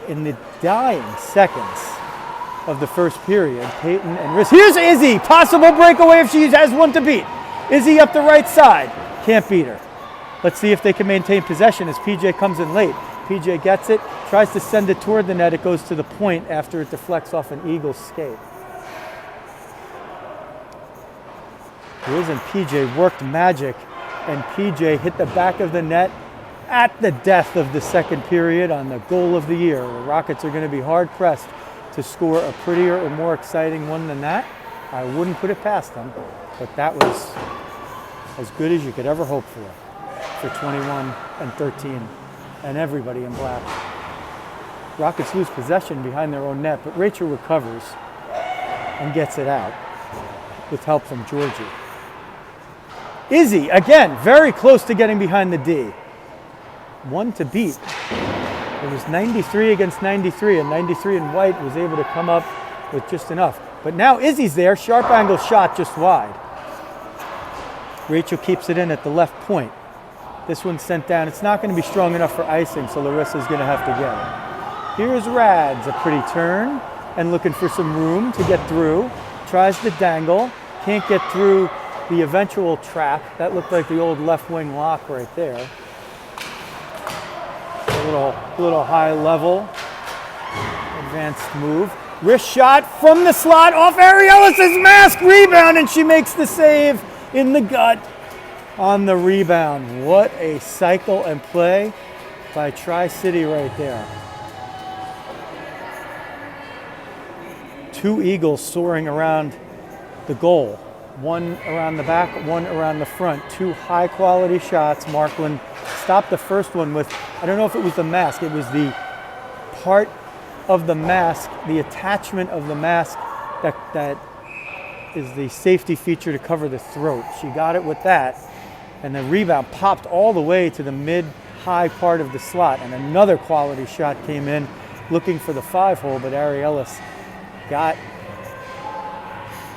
in the dying seconds of the first period, Peyton and Riz. Here's Izzy, possible breakaway if she has one to beat. Izzy up the right side, can't beat her. Let's see if they can maintain possession as PJ comes in late. PJ gets it, tries to send it toward the net. It goes to the point after it deflects off an Eagles skate. Riz and PJ worked magic, and PJ hit the back of the net at the death of the second period on the goal of the year. The Rockets are going to be hard-pressed to score a prettier or more exciting one than that. I wouldn't put it past them, but that was as good as you could ever hope for 21-13 and everybody in black. Rockets lose possession behind their own net, but Rachel recovers and gets it out with help from Georgie. Izzy, again, very close to getting behind the D. One to beat. It was 93 against 93, and 93 in white was able to come up with just enough. But now Izzy's there, sharp angle shot just wide. Rachel keeps it in at the left point. This one's sent down. It's not going to be strong enough for icing, so Larissa's going to have to get it. Here's Rads, a pretty turn, and looking for some room to get through. Tries to dangle, can't get through the eventual trap. That looked like the old left wing lock right there. A little high level advanced move. Wrist shot from the slot off Ariellis' mask. Rebound, and she makes the save in the gut on the rebound. What a cycle and play by Tri-City right there. Two Eagles soaring around the goal. One around the back, one around the front. Two high-quality shots. Markland stopped the first one with, I don't know if it was the mask, it was the part of the mask, the attachment of the mask that is the safety feature to cover the throat. She got it with that, and the rebound popped all the way to the mid-high part of the slot, and another quality shot came in looking for the 5-hole, but Ariellis got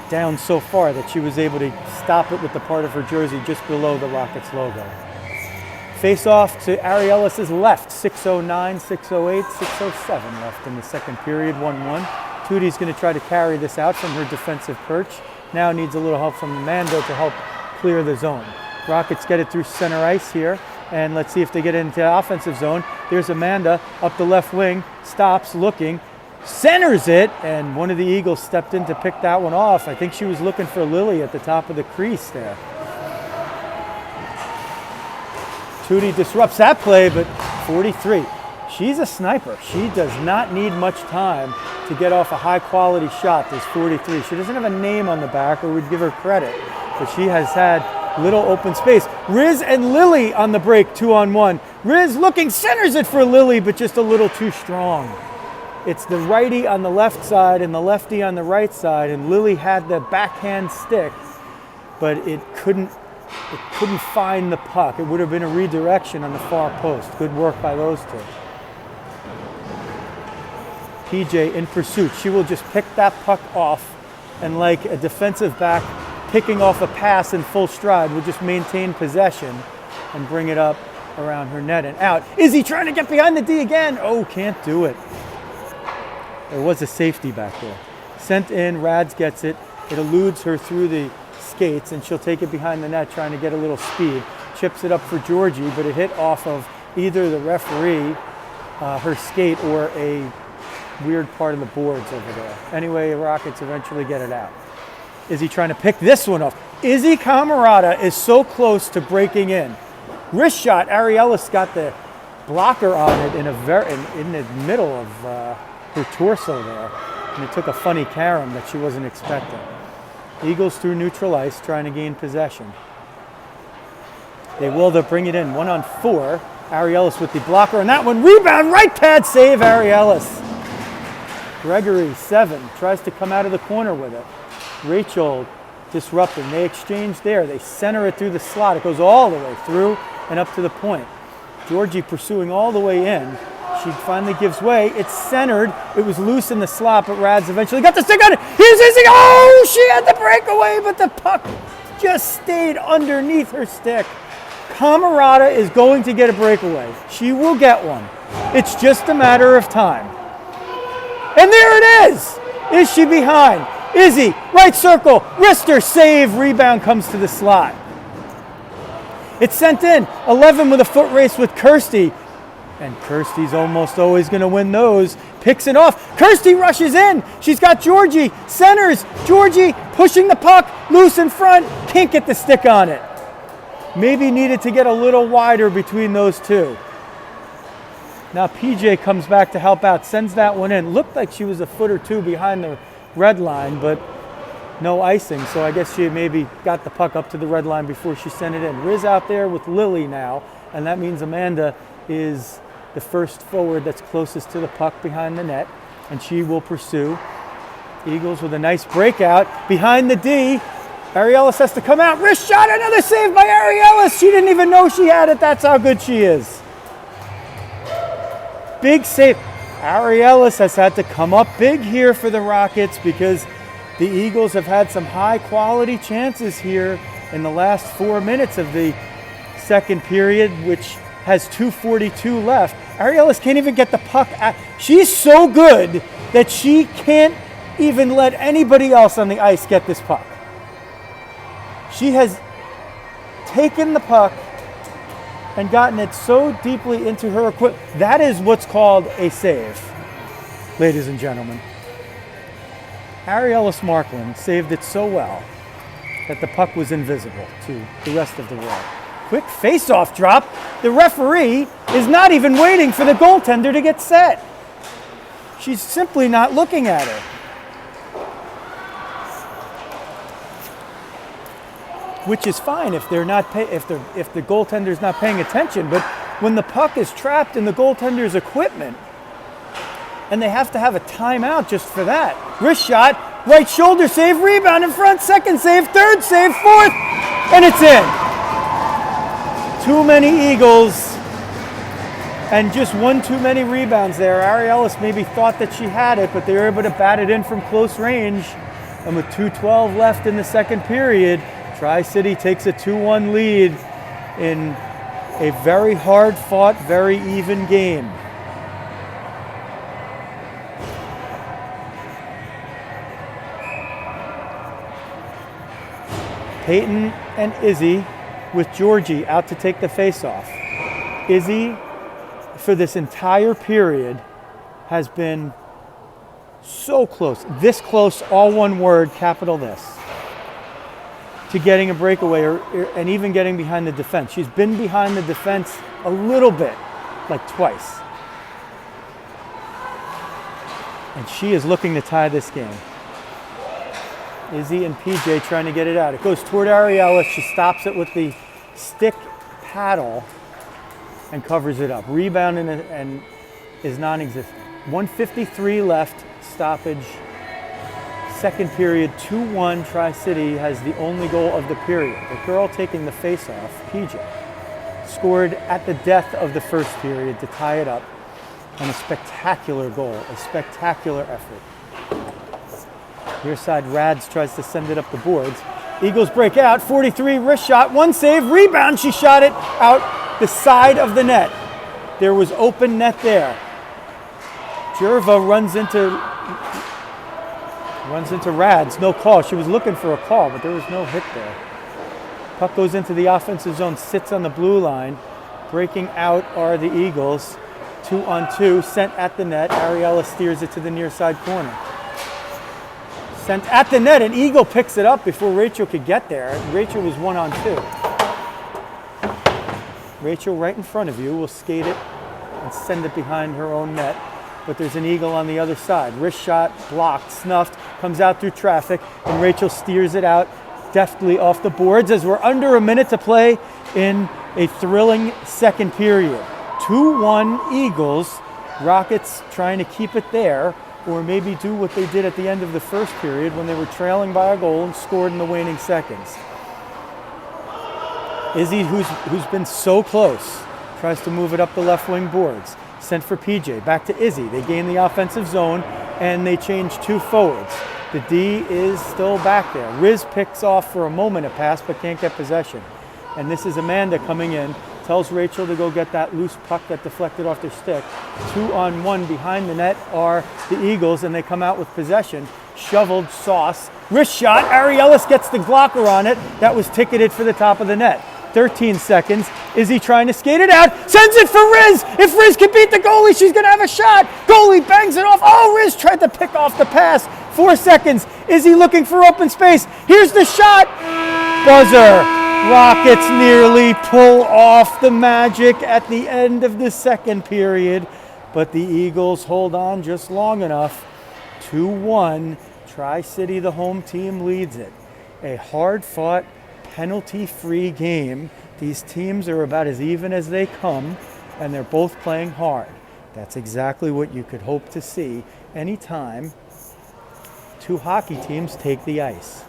down so far that she was able to stop it with the part of her jersey just below the Rockets logo. Face off to Ariellis' left, 6:09, 6:08, 6:07 left in the second period, 1-1. Tootie's going to try to carry this out from her defensive perch. Now needs a little help from Amanda to help clear the zone. Rockets get it through center ice here, and let's see if they get into the offensive zone. There's Amanda up the left wing, stops, looking, centers it, and one of the Eagles stepped in to pick that one off. I think she was looking for Lily at the top of the crease there. Tootie disrupts that play, but 43. She's a sniper. She does not need much time to get off a high-quality shot, this 43. She doesn't have a name on the back, or we'd give her credit, but she has had little open space. Riz and Lily on the break, 2-on-1. Riz looking, centers it for Lily, but just a little too strong. It's the righty on the left side and the lefty on the right side, and Lily had the backhand stick, but it couldn't find the puck. It would have been a redirection on the far post. Good work by those two. PJ in pursuit. She will just pick that puck off, and like a defensive back picking off a pass in full stride, will just maintain possession and bring it up around her net and out. Izzy trying to get behind the D again. Oh, can't do it. There was a safety back there. Sent in, Rads gets it. It eludes her through the skates, and she'll take it behind the net trying to get a little speed. Chips it up for Georgie, but it hit off of either the referee, her skate, or a weird part of the boards over there. Anyway, the Rockets eventually get it out. Izzy trying to pick this one off. Izzy Camarada is so close to breaking in. Wrist shot, Ariellis got the blocker on it in the middle of her torso there. And it took a funny carom that she wasn't expecting. Eagles through neutral ice, trying to gain possession. They'll bring it in, 1-on-4. Ariellis with the blocker on that one. Rebound, right pad save, Ariellis. Gregory, 7, tries to come out of the corner with it. Rachel disrupting. They exchange there. They center it through the slot. It goes all the way through and up to the point. Georgie pursuing all the way in. She finally gives way. It's centered. It was loose in the slot, but Rads eventually got the stick on it. Here's Izzy. Oh, she had the breakaway, but the puck just stayed underneath her stick. Camerata is going to get a breakaway. She will get one. It's just a matter of time. And there it is. Is she behind? Izzy, right circle, wrister, save, rebound comes to the slot. It's sent in. 11 with a foot race with Kirsty. And Kirsty's almost always going to win those. Picks it off. Kirsty rushes in. She's got Georgie. Centers. Georgie pushing the puck. Loose in front. Can't get the stick on it. Maybe needed to get a little wider between those two. Now PJ comes back to help out. Sends that one in. Looked like she was a foot or two behind the red line, but no icing. So I guess she maybe got the puck up to the red line before she sent it in. Riz out there with Lily now. And that means Amanda is the first forward that's closest to the puck behind the net, and she will pursue. Eagles with a nice breakout behind the D. Ariellis has to come out. Wrist shot, another save by Ariellis. She didn't even know she had it. That's how good she is. Big save. Ariellis has had to come up big here for the Rockets because the Eagles have had some high quality chances here in the last 4 minutes of the second period, which has 2:42 left. Ariellis can't even get the puck out. She's so good that she can't even let anybody else on the ice get this puck. She has taken the puck and gotten it so deeply into her equipment. That is what's called a save, ladies and gentlemen. Ariellis Markland saved it so well that the puck was invisible to the rest of the world. Quick face-off drop. The referee is not even waiting for the goaltender to get set. She's simply not looking at her. Which is fine if they're not if the goaltender's not paying attention, but when the puck is trapped in the goaltender's equipment and they have to have a timeout just for that. Wrist shot, right shoulder save, rebound in front, second save, third save, fourth, and it's in. Too many Eagles and just one too many rebounds there. Ariellis maybe thought that she had it, but they were able to bat it in from close range. And with 2:12 left in the second period, Tri-City takes a 2-1 lead in a very hard-fought, very even game. Peyton and Izzy with Georgie out to take the face-off. Izzy, for this entire period, has been so close, this close, all one word, capital this, to getting a breakaway and even getting behind the defense. She's been behind the defense a little bit, like twice. And she is looking to tie this game. Izzy and PJ trying to get it out. It goes toward Ariellis. She stops it with the stick paddle and covers it up. Rebound and is non-existent. 1:53 left, stoppage. Second period, 2-1. Tri-City has the only goal of the period. The girl taking the face-off, PJ, scored at the death of the first period to tie it up on a spectacular goal, a spectacular effort. Near side, Rads tries to send it up the boards. Eagles break out, 43, wrist shot, one save, rebound. She shot it out the side of the net. There was open net there. Jerva runs into Rads, no call. She was looking for a call, but there was no hit there. Puck goes into the offensive zone, sits on the blue line. Breaking out are the Eagles. 2-on-2, sent at the net. Ariella steers it to the near side corner. Sent at the net, and Eagle picks it up before Rachel could get there. Rachel was 1-on-2. Rachel right in front of you will skate it and send it behind her own net. but there's an Eagle on the other side. Wrist shot, blocked, snuffed, comes out through traffic, and Rachel steers it out deftly off the boards as we're under a minute to play in a thrilling second period. 2-1 Eagles. Rockets trying to keep it there, or maybe do what they did at the end of the first period when they were trailing by a goal and scored in the waning seconds. Izzy, who's been so close, tries to move it up the left wing boards. Sent for PJ, back to Izzy. They gain the offensive zone and they change 2 forwards. The D is still back there. Riz picks off for a moment a pass but can't get possession. And this is Amanda coming in, tells Rachel to go get that loose puck that deflected off their stick. 2-on-1 behind the net are the Eagles, and they come out with possession. Shoveled Sauce, wrist shot. Ariellis gets the Glocker on it. That was ticketed for the top of the net. 13 seconds. Izzy trying to skate it out. Sends it for Riz. If Riz can beat the goalie, she's going to have a shot. Goalie bangs it off. Oh, Riz tried to pick off the pass. 4 seconds. Izzy looking for open space. Here's the shot. Buzzer. Rockets nearly pull off the Magic at the end of the second period, but the Eagles hold on just long enough. 2-1. Tri-City, the home team, leads it. A hard-fought, penalty-free game. These teams are about as even as they come, and they're both playing hard. That's exactly what you could hope to see anytime 2 hockey teams take the ice.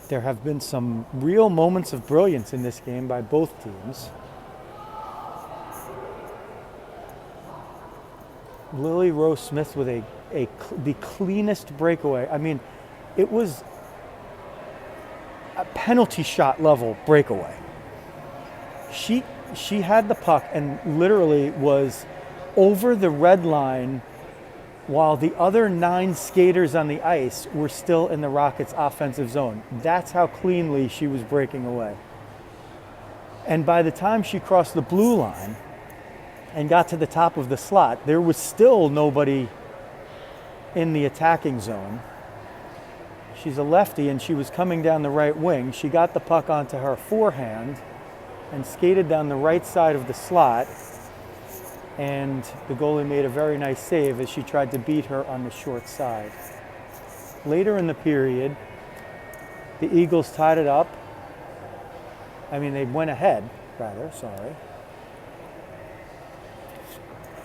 There have been some real moments of brilliance in this game by both teams. Lily Rose Smith with the cleanest breakaway. I mean, it was a penalty shot level breakaway. She had the puck and literally was over the red line while the other 9 skaters on the ice were still in the Rockets' offensive zone. That's how cleanly she was breaking away. And by the time she crossed the blue line and got to the top of the slot, there was still nobody in the attacking zone. She's a lefty and she was coming down the right wing. She got the puck onto her forehand and skated down the right side of the slot, and the goalie made a very nice save as she tried to beat her on the short side. Later in the period, the Eagles tied it up. I mean, they went ahead, rather, sorry.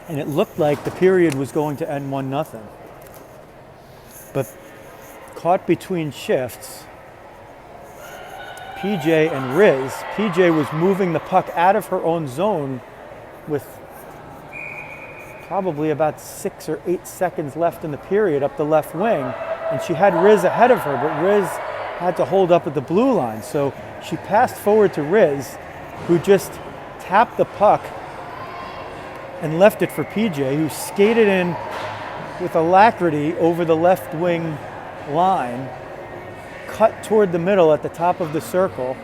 And it looked like the period was going to end 1-0. But caught between shifts, PJ and Riz. PJ was moving the puck out of her own zone with probably about 6 or 8 seconds left in the period up the left wing, and she had Riz ahead of her, but Riz had to hold up at the blue line. So she passed forward to Riz, who just tapped the puck and left it for PJ, who skated in with alacrity over the left wing line, cut toward the middle at the top of the circle,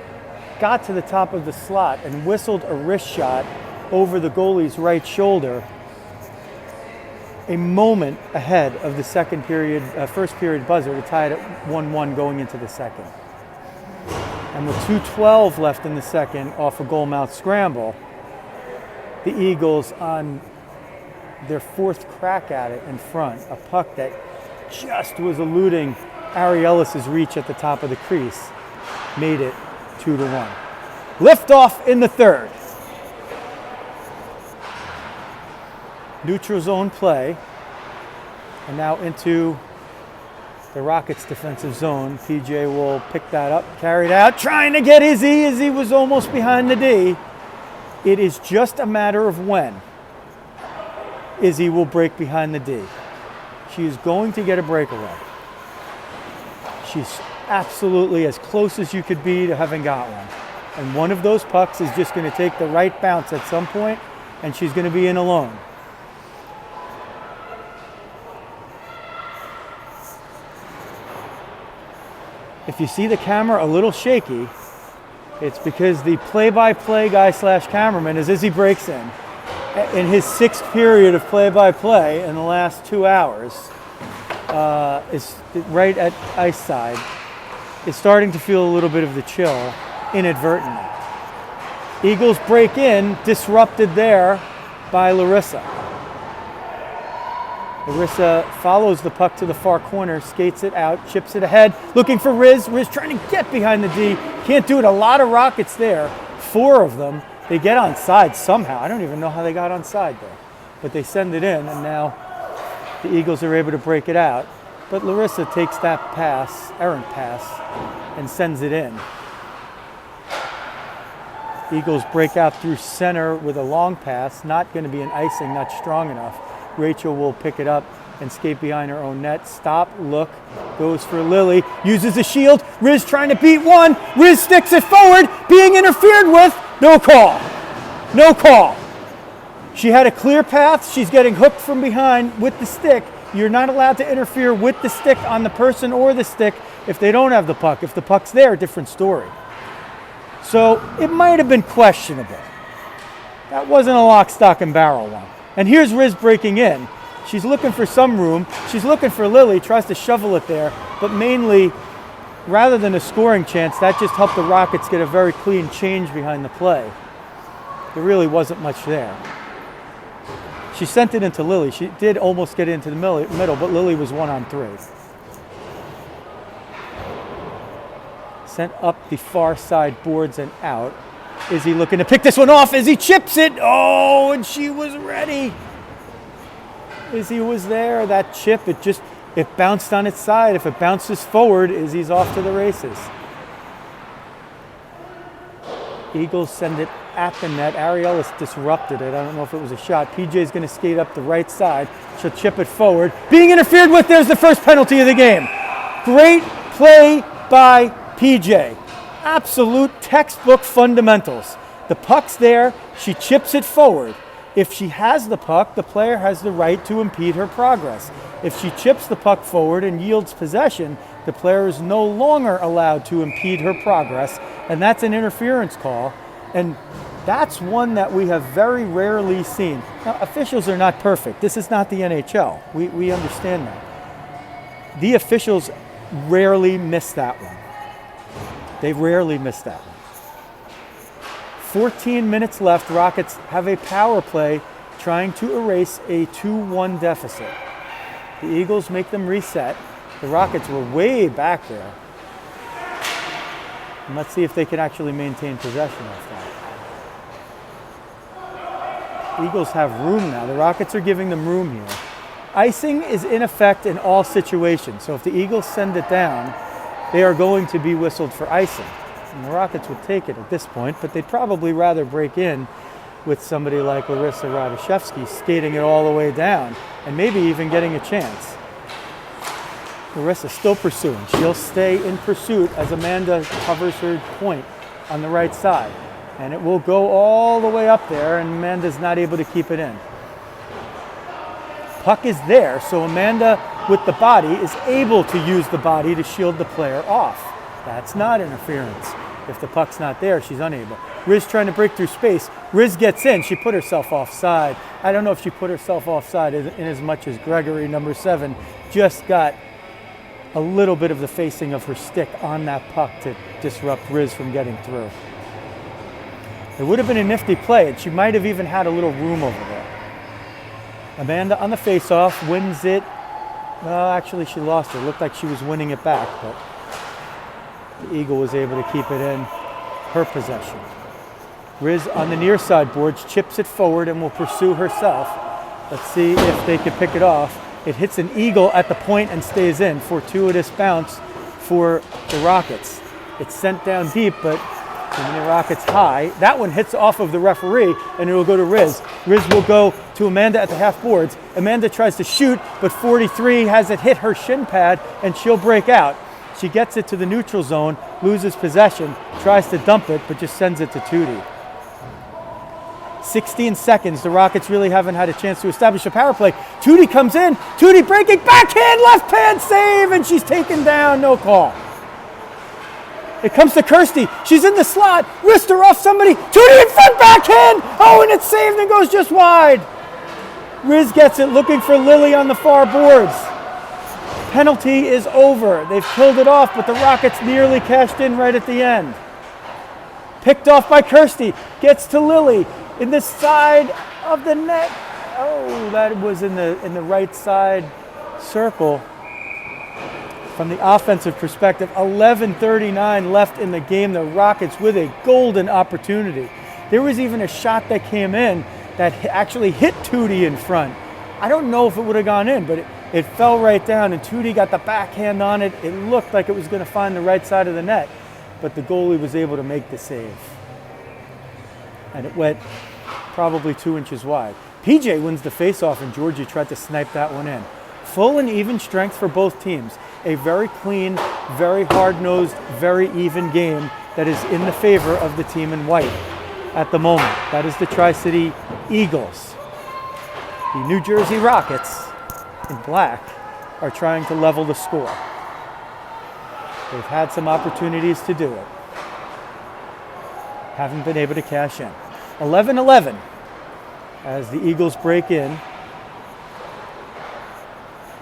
got to the top of the slot and whistled a wrist shot over the goalie's right shoulder, a moment ahead of the first period buzzer to tie it at 1-1 going into the second. And with 2:12 left in the second off a goal mouth scramble, the Eagles, on their 4th crack at it in front, a puck that just was eluding Ariellis' reach at the top of the crease, made it 2-1. Liftoff in the third. Neutral zone play, and now into the Rockets' defensive zone. PJ will pick that up, carried out, trying to get Izzy. Izzy was almost behind the D. It is just a matter of when Izzy will break behind the D. She is going to get a breakaway. She's absolutely as close as you could be to having got one. And one of those pucks is just going to take the right bounce at some point, and she's going to be in alone. If you see the camera a little shaky, it's because the play-by-play guy / cameraman, as Izzy breaks in his 6th period of play-by-play in the last 2 hours, is right at ice side, is starting to feel a little bit of the chill inadvertently. Eagles break in, disrupted there by Larissa. Larissa follows the puck to the far corner, skates it out, chips it ahead, looking for Riz. Riz trying to get behind the D. Can't do it. A lot of Rockets there. 4 of them. They get onside somehow. I don't even know how they got onside there. But they send it in, and now the Eagles are able to break it out. But Larissa takes that pass, errant pass, and sends it in. Eagles break out through center with a long pass. Not going to be an icing, not strong enough. Rachel will pick it up and skate behind her own net. Stop, look, goes for Lily, uses a shield. Riz trying to beat one. Riz sticks it forward, being interfered with. No call. No call. She had a clear path. She's getting hooked from behind with the stick. You're not allowed to interfere with the stick on the person or the stick if they don't have the puck. If the puck's there, different story. So it might have been questionable. That wasn't a lock, stock, and barrel one. And here's Riz breaking in. She's looking for some room. She's looking for Lily, tries to shovel it there, but mainly, rather than a scoring chance, that just helped the Rockets get a very clean change behind the play. There really wasn't much there. She sent it into Lily. She did almost get into the middle, but Lily was 1-on-3. Sent up the far side boards and out. Izzy looking to pick this one off. Izzy chips it. Oh, and she was ready. Izzy was there. That chip, it bounced on its side. If it bounces forward, Izzy's off to the races. Eagles send it at the net. Ariellis disrupted it. I don't know if it was a shot. PJ's going to skate up the right side. She'll chip it forward. Being interfered with, there's the first penalty of the game. Great play by PJ. Absolute textbook fundamentals. The puck's there. She chips it forward. If she has the puck, the player has the right to impede her progress. If she chips the puck forward and yields possession, the player is no longer allowed to impede her progress, and that's an interference call. And that's one that we have very rarely seen. Now, officials are not perfect. This is not the NHL. We understand that. The officials rarely miss that one. They rarely miss that one. 14 minutes left. Rockets have a power play trying to erase a 2-1 deficit. The Eagles make them reset. The Rockets were way back there. And let's see if they can actually maintain possession of that. The Eagles have room now. The Rockets are giving them room here. Icing is in effect in all situations. So if the Eagles send it down, they are going to be whistled for icing. And the Rockets would take it at this point, but they'd probably rather break in with somebody like Larissa Radoshevsky skating it all the way down and maybe even getting a chance. Larissa still pursuing. She'll stay in pursuit as Amanda covers her point on the right side. And it will go all the way up there, and Amanda's not able to keep it in. Puck is there, so Amanda with the body is able to use the body to shield the player off. That's not interference. If the puck's not there, she's unable. Riz trying to break through space. Riz gets in. She put herself offside. I don't know if she put herself offside in as much as Gregory, number 7, just got a little bit of the facing of her stick on that puck to disrupt Riz from getting through. It would have been a nifty play, and she might have even had a little room over there. Amanda on the faceoff wins it. Well, actually, she lost it. It looked like she was winning it back, but the Eagle was able to keep it in her possession. Riz on the near side boards chips it forward and will pursue herself. Let's see if they can pick it off. It hits an Eagle at the point and stays in. Fortuitous bounce for the Rockets. It's sent down deep, but the Rockets high. That one hits off of the referee, and it will go to Riz. Riz will go to Amanda at the half boards. Amanda tries to shoot, but 43 has it hit her shin pad, and she'll break out. She gets it to the neutral zone, loses possession, tries to dump it, but just sends it to Tootie. 16 seconds. The Rockets really haven't had a chance to establish a power play. Tootie comes in. Tootie breaking, backhand, left pad save, and she's taken down. No call. It comes to Kirsty. She's in the slot. Wrister off somebody. Tootie in front, backhand. Oh, and it's saved and goes just wide. Riz gets it, looking for Lily on the far boards. Penalty is over. They've killed it off, but the Rockets nearly cashed in right at the end. Picked off by Kirsty. Gets to Lily in the side of the net. Oh, that was in the right side circle. From the offensive perspective, 11:39 left in the game. The Rockets with a golden opportunity. There was even a shot that came in that actually hit Tootie in front. I don't know if it would have gone in, but it fell right down, and Tootie got the backhand on it. It looked like it was going to find the right side of the net, but the goalie was able to make the save. And it went probably 2 inches wide. PJ wins the faceoff, and Georgie tried to snipe that one in. Full and even strength for both teams. A very clean, very hard-nosed, very even game that is in the favor of the team in white at the moment. That is the Tri-City Eagles. The New Jersey Rockets in black are trying to level the score. They've had some opportunities to do it. Haven't been able to cash in. 11-11 as the Eagles break in.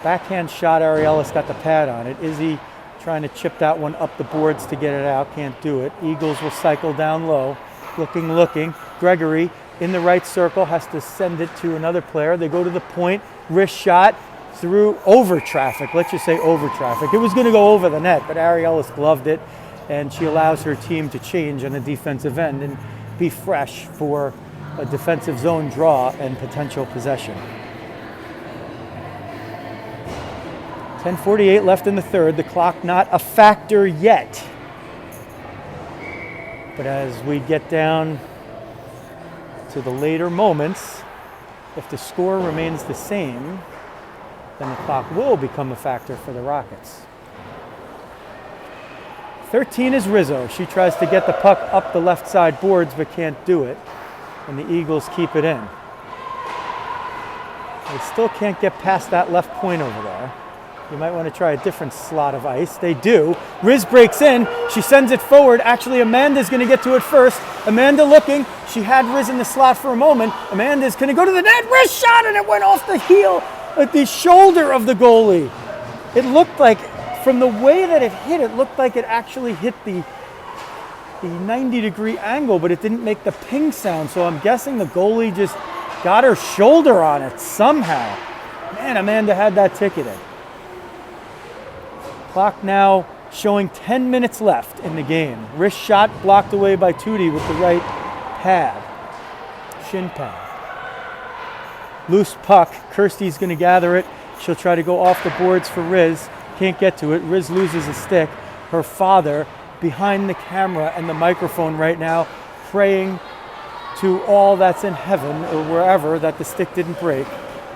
Backhand shot, Ariellis got the pad on it. Izzy trying to chip that one up the boards to get it out, can't do it. Eagles will cycle down low, looking. Gregory in the right circle has to send it to another player. They go to the point, wrist shot through over traffic. Let's just say over traffic. It was going to go over the net, but Ariellis gloved it, and she allows her team to change on the defensive end and be fresh for a defensive zone draw and potential possession. 10:48 left in the third. The clock not a factor yet. But as we get down to the later moments, if the score remains the same, then the clock will become a factor for the Rockets. 13 is Rizzo. She tries to get the puck up the left side boards but can't do it, and the Eagles keep it in. They still can't get past that left point over there. You might want to try a different slot of ice. They do. Riz breaks in. She sends it forward. Actually, Amanda's going to get to it first. Amanda looking. She had Riz in the slot for a moment. Amanda's going to go to the net. Riz shot, and it went off the heel at the shoulder of the goalie. It looked like, from the way that it hit, it looked like it actually hit the 90-degree angle, but it didn't make the ping sound. So I'm guessing the goalie just got her shoulder on it somehow. Man, Amanda had that ticketed. Clock now showing 10 minutes left in the game. Wrist shot blocked away by Tootie with the right pad. Shin pad. Loose puck. Kirsty's going to gather it. She'll try to go off the boards for Riz. Can't get to it. Riz loses a stick. Her father behind the camera and the microphone right now, praying to all that's in heaven or wherever that the stick didn't break.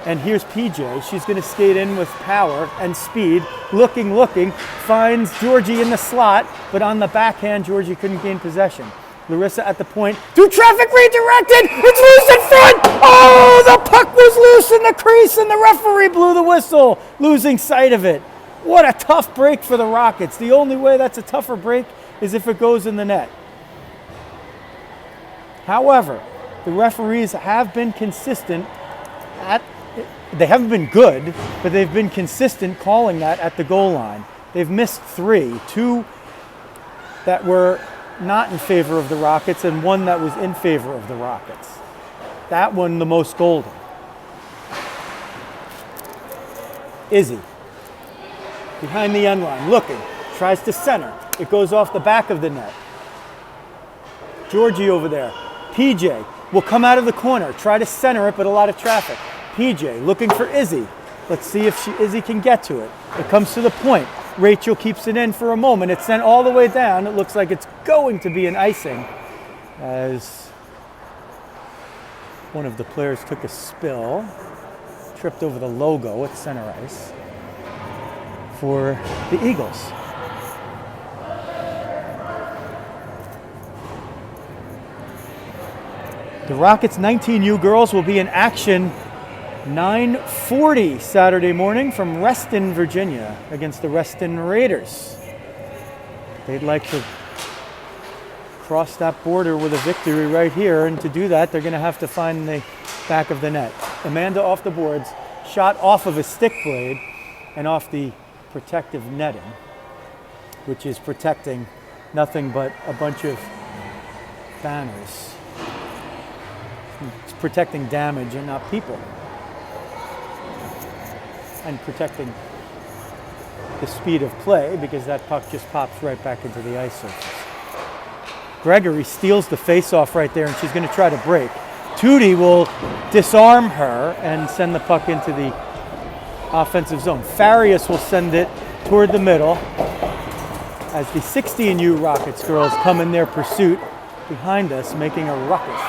And here's PJ. She's going to skate in with power and speed. Looking, finds Georgie in the slot, but on the backhand, Georgie couldn't gain possession. Larissa at the point. Through traffic, redirected. It's loose in front. Oh, the puck was loose in the crease, and the referee blew the whistle, losing sight of it. What a tough break for the Rockets. The only way that's a tougher break is if it goes in the net. However, the referees have been consistent they haven't been good, but they've been consistent calling that at the goal line. They've missed 3, 2 that were not in favor of the Rockets and 1 that was in favor of the Rockets. That one the most golden. Izzy, behind the end line, looking, tries to center. It goes off the back of the net. Georgie over there. PJ will come out of the corner, try to center it, but a lot of traffic. PJ looking for Izzy. Let's see if Izzy can get to it. It comes to the point. Rachel keeps it in for a moment. It's sent all the way down. It looks like it's going to be an icing as one of the players took a spill, tripped over the logo at center ice for the Eagles. The Rockets 19U girls will be in action 9:40 Saturday morning from Reston, Virginia, against the Reston Raiders. They'd like to cross that border with a victory right here, and to do that, they're going to have to find the back of the net. Amanda off the boards, shot off of a stick blade and off the protective netting, which is protecting nothing but a bunch of banners. It's protecting damage and not people. And protecting the speed of play, because that puck just pops right back into the ice surface. Gregory steals the face-off right there, and she's going to try to break. Tootie will disarm her and send the puck into the offensive zone. Farias will send it toward the middle as the 16U Rockets girls come in their pursuit behind us, making a ruckus.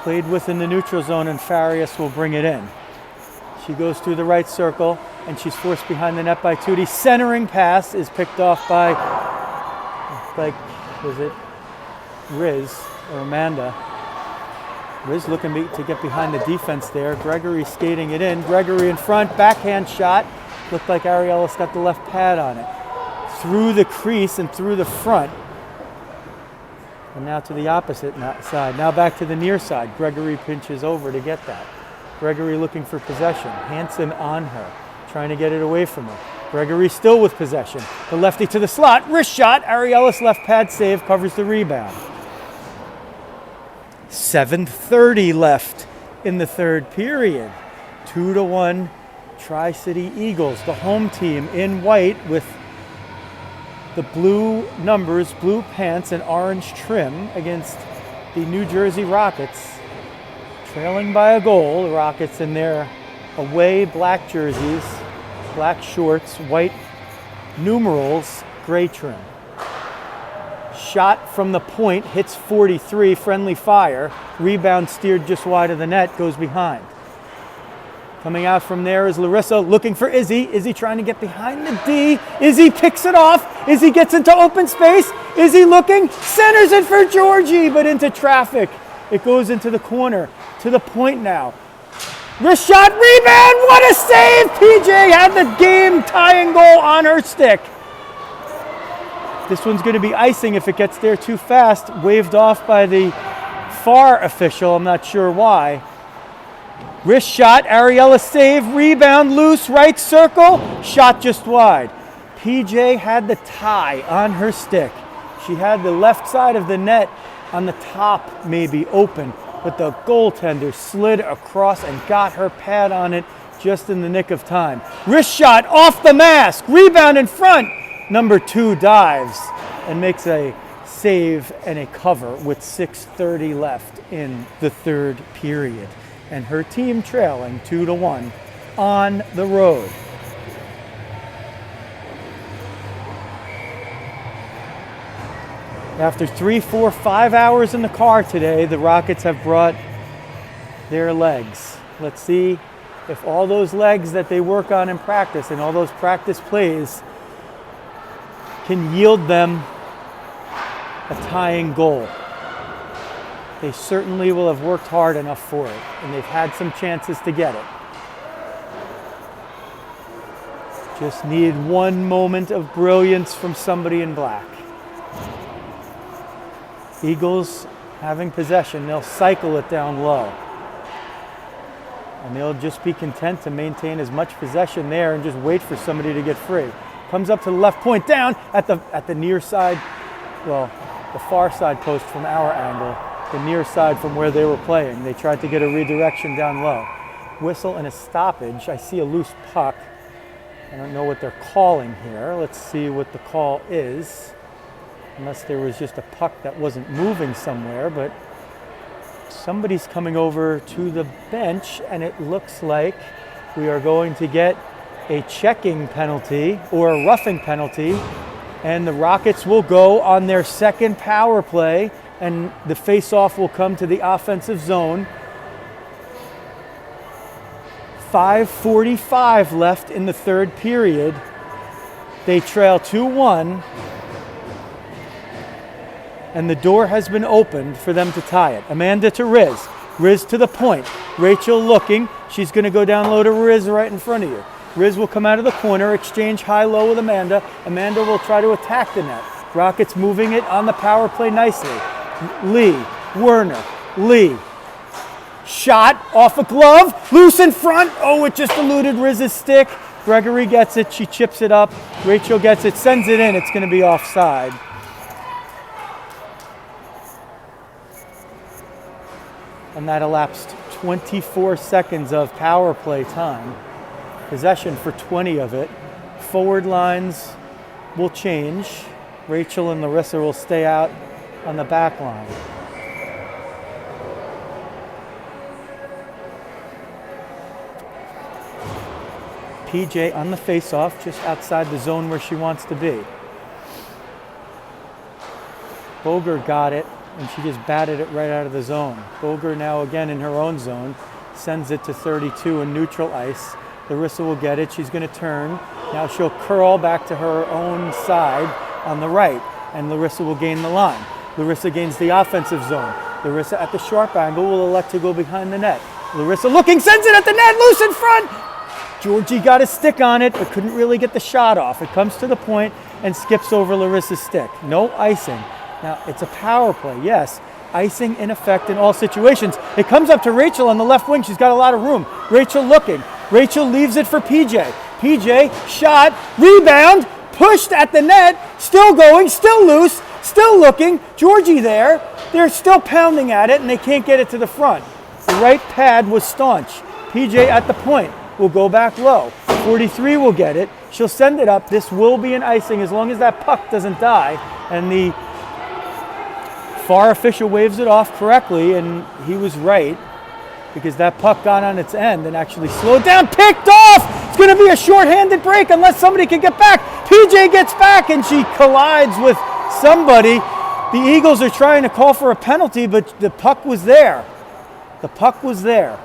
Played within the neutral zone, and Farias will bring it in. She goes through the right circle, and she's forced behind the net by Tootie. Centering pass is picked off by, was it Riz or Amanda? Riz looking to get behind the defense there. Gregory skating it in. Gregory in front, backhand shot. Looked like Ariellis got the left pad on it. Through the crease and through the front. And now to the opposite side. Now back to the near side. Gregory pinches over to get that. Gregory looking for possession. Hansen on her, trying to get it away from her. Gregory still with possession. The lefty to the slot. Wrist shot. Ariellis left pad save, covers the rebound. 7:30 left in the third period. 2-1 Tri-City Eagles, the home team in white with the blue numbers, blue pants, and orange trim against the New Jersey Rockets. Trailing by a goal, the Rockets in their away black jerseys, black shorts, white numerals, gray trim. Shot from the point, hits 43, friendly fire. Rebound steered just wide of the net, goes behind. Coming out from there is Larissa looking for Izzy. Izzy trying to get behind the D. Izzy picks it off. Izzy gets into open space. Izzy looking, centers it for Georgie, but into traffic. It goes into the corner, to the point now. Wrist shot, rebound, what a save! PJ had the game-tying goal on her stick. This one's going to be icing if it gets there too fast. Waved off by the FAR official, I'm not sure why. Wrist shot, Ariella save, rebound, loose, right circle, shot just wide. PJ had the tie on her stick. She had the left side of the net on the top maybe open, but the goaltender slid across and got her pad on it just in the nick of time. Wrist shot off the mask, rebound in front. Number 2 dives and makes a save and a cover with 6:30 left in the third period. And her team trailing 2-1 on the road. After 3, 4, 5 hours in the car today, the Rockets have brought their legs. Let's see if all those legs that they work on in practice and all those practice plays can yield them a tying goal. They certainly will have worked hard enough for it, and they've had some chances to get it. Just need one moment of brilliance from somebody in black. Eagles having possession, they'll cycle it down low. And they'll just be content to maintain as much possession there and just wait for somebody to get free. Comes up to the left point, down at the near side, well, the far side post from our angle, the near side from where they were playing. They tried to get a redirection down low. Whistle and a stoppage. I see a loose puck. I don't know what they're calling here. Let's see what the call is. Unless there was just a puck that wasn't moving somewhere, but somebody's coming over to the bench, and it looks like we are going to get a checking penalty or a roughing penalty, and the Rockets will go on their second power play, and the face-off will come to the offensive zone. 5:45 left in the third period. They trail 2-1, and the door has been opened for them to tie it. Amanda to Riz. Riz to the point. Rachel looking. She's going to go down low to Riz right in front of you. Riz will come out of the corner, exchange high-low with Amanda. Amanda will try to attack the net. Rockets moving it on the power play nicely. Lee, Werner, Lee. Shot off a glove, loose in front. Oh, it just eluded Riz's stick. Gregory gets it, she chips it up. Rachel gets it, sends it in. It's going to be offside. and that elapsed 24 seconds of power play time. Possession for 20 of it. Forward lines will change. Rachel and Larissa will stay out on the back line. PJ on the face-off, just outside the zone where she wants to be. Boger got it, and she just batted it right out of the zone. Boger now again in her own zone, sends it to 32 in neutral ice. Larissa will get it, she's gonna turn. Now she'll curl back to her own side on the right, and Larissa will gain the line. Larissa gains the offensive zone. Larissa at the sharp angle will elect to go behind the net. Larissa looking, sends it at the net, loose in front! Georgie got a stick on it, but couldn't really get the shot off. It comes to the point and skips over Larissa's stick. No icing. Now, it's a power play, yes. Icing in effect in all situations. It comes up to Rachel on the left wing. She's got a lot of room. Rachel looking. Rachel leaves it for PJ. PJ, shot, rebound, pushed at the net, still going, still loose, still looking. Georgie there. They're still pounding at it, and they can't get it to the front. The right pad was staunch. PJ at the point will go back low. 43 will get it. She'll send it up. This will be an icing as long as that puck doesn't die. And the FAR official waves it off correctly, and he was right because that puck got on its end and actually slowed down. Picked off! It's going to be a shorthanded break unless somebody can get back. PJ gets back, and she collides with somebody. The Eagles are trying to call for a penalty, but the puck was there. The puck was there.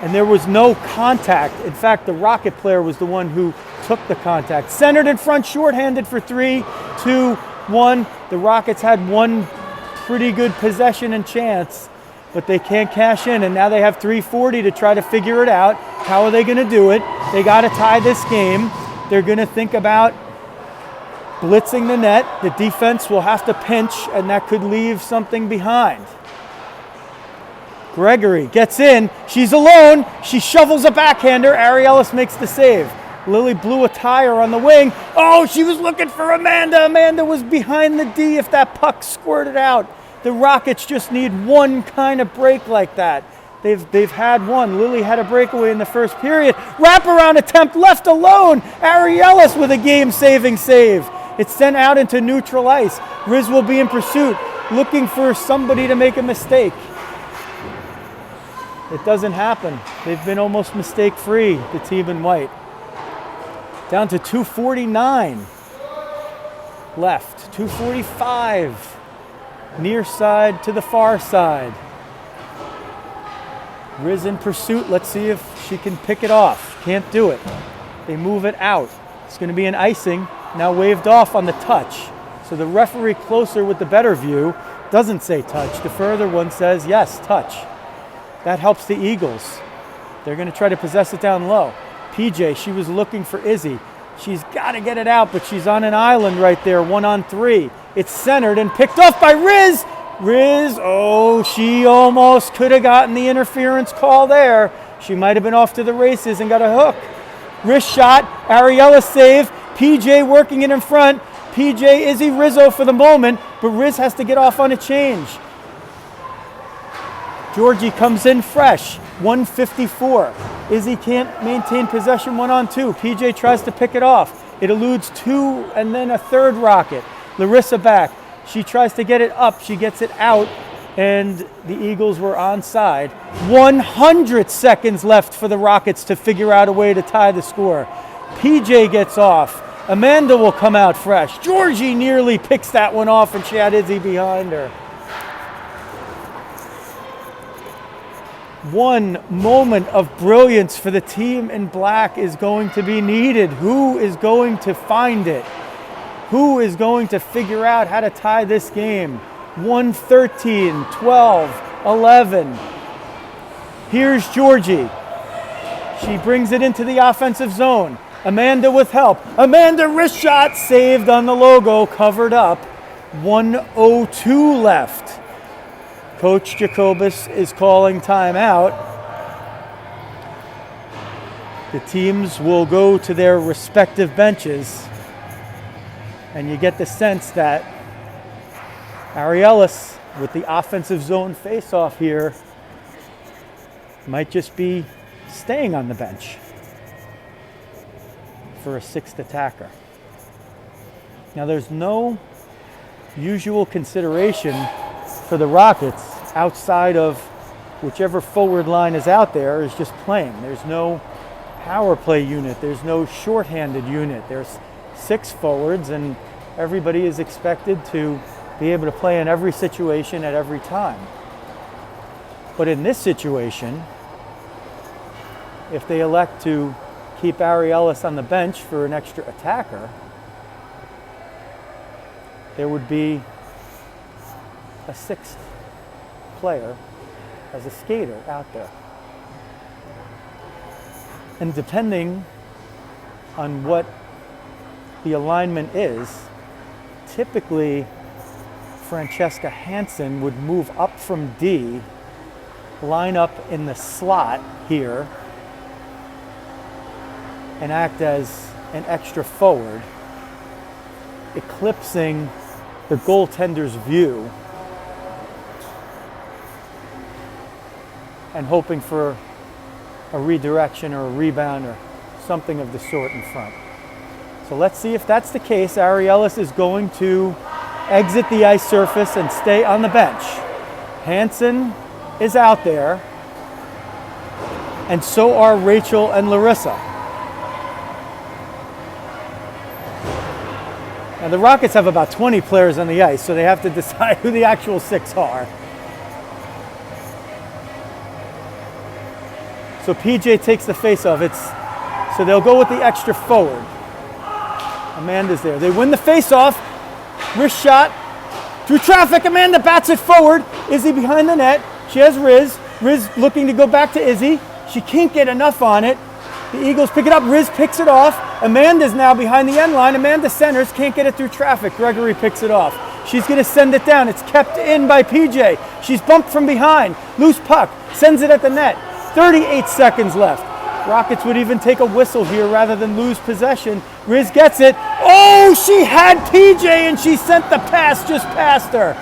And there was no contact. In fact, the Rocket player was the one who took the contact. Centered in front, shorthanded for 3, 2, 1. The Rockets had one pretty good possession and chance, but they can't cash in, and now they have 3:40 to try to figure it out. How are they going to do it? They got to tie this game. They're going to think about blitzing the net. The defense will have to pinch, and that could leave something behind. Gregory gets in. She's alone. She shovels a backhander. Ariellis makes the save. Lily blew a tire on the wing. Oh, she was looking for Amanda. Amanda was behind the D if that puck squirted out. The Rockets just need one kind of break like that. They've had one. Lily had a breakaway in the first period. Wraparound attempt left alone. Ariellis with a game-saving save. It's sent out into neutral ice. Riz will be in pursuit, looking for somebody to make a mistake. It doesn't happen. They've been almost mistake-free, the team in white. Down to 2:49 left. 2:45. Near side to the far side. Riz in pursuit. Let's see if she can pick it off. Can't do it. They move it out. It's going to be an icing. Now waved off on the touch. So the referee closer with the better view doesn't say touch. The further one says, yes, touch. That helps the Eagles. They're going to try to possess it down low. PJ, she was looking for Izzy. She's got to get it out, but she's on an island right there, 1-on-3. It's centered and picked off by Riz. Riz, oh, she almost could have gotten the interference call there. She might have been off to the races and got a hook. Wrist shot, Ariella save. PJ working it in front. PJ, Izzy, Rizzo for the moment, but Riz has to get off on a change. Georgie comes in fresh, 1:54. Izzy can't maintain possession 1-on-2. PJ tries to pick it off. It eludes 2 and then a third Rocket. Larissa back. She tries to get it up. She gets it out, and the Eagles were onside. 100 seconds left for the Rockets to figure out a way to tie the score. PJ gets off. Amanda will come out fresh. Georgie nearly picks that one off, and she had Izzy behind her. One moment of brilliance for the team in black is going to be needed. Who is going to find it? Who is going to figure out how to tie this game? 1:13, 12, 11. Here's Georgie. She brings it into the offensive zone. Amanda with help. Amanda wrist shot, saved on the logo, covered up. 1:02 left. Coach Jacobus is calling timeout. The teams will go to their respective benches, and you get the sense that Ariellis with the offensive zone face-off here, might just be staying on the bench for a sixth attacker. Now there's no usual consideration for the Rockets outside of whichever forward line is out there is just playing. There's no power play unit, there's no shorthanded unit. There's 6 forwards and everybody is expected to be able to play in every situation at every time. But in this situation, if they elect to keep Ari Ellis on the bench for an extra attacker, there would be a 6th player as a skater out there. And depending on what the alignment is, typically Francesca Hansen would move up from D, line up in the slot here, and act as an extra forward, eclipsing the goaltender's view and hoping for a redirection or a rebound or something of the sort in front. So let's see if that's the case. Ari Ellis is going to exit the ice surface and stay on the bench. Hansen is out there, and so are Rachel and Larissa. Now the Rockets have about 20 players on the ice, so they have to decide who the actual 6 are. So PJ takes the face-off. So they'll go with the extra forward. Amanda's there. They win the face-off. Wrist shot through traffic. Amanda bats it forward. Izzy behind the net. She has Riz. Riz looking to go back to Izzy. She can't get enough on it. The Eagles pick it up. Riz picks it off. Amanda's now behind the end line. Amanda centers. Can't get it through traffic. Gregory picks it off. She's going to send it down. It's kept in by PJ. She's bumped from behind. Loose puck. Sends it at the net. 38 seconds left. Rockets would even take a whistle here rather than lose possession. Riz gets it. Oh, she had PJ and she sent the pass just past her.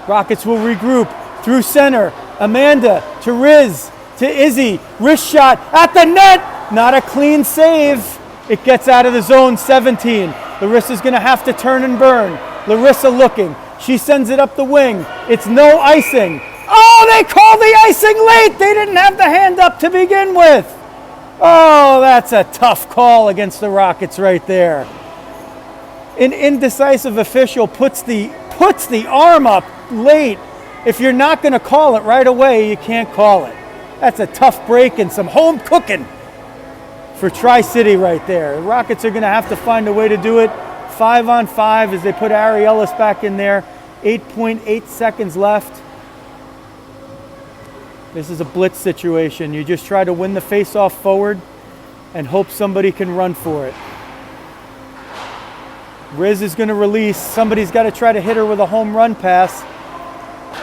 Rockets will regroup through center. Amanda to Riz to Izzy. Wrist shot at the net. Not a clean save. It gets out of the zone. 17. Larissa's going to have to turn and burn. Larissa looking. She sends it up the wing. It's no icing. Oh, they called the icing late. They didn't have the hand up to begin with. Oh, that's a tough call against the Rockets right there. An indecisive official puts the arm up late. If you're not going to call it right away, you can't call it. That's a tough break and some home cooking for Tri-City right there. The Rockets are going to have to find a way to do it. 5-on-5 as they put Ari Ellis back in there. 8.8 seconds left. This is a blitz situation. You just try to win the face-off forward and hope somebody can run for it. Riz is going to release. Somebody's got to try to hit her with a home run pass.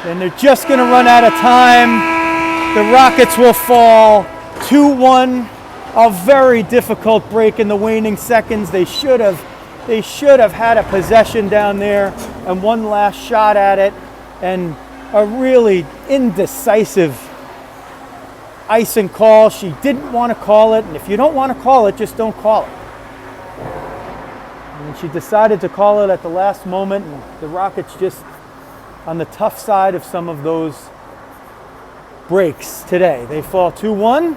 And they're just going to run out of time. The Rockets will fall 2-1. A very difficult break in the waning seconds. They should have had a possession down there and one last shot at it. And a really indecisive icing call. She didn't want to call it, and if you don't want to call it, just don't call it. And she decided to call it at the last moment, and the Rockets just on the tough side of some of those breaks today. They fall 2-1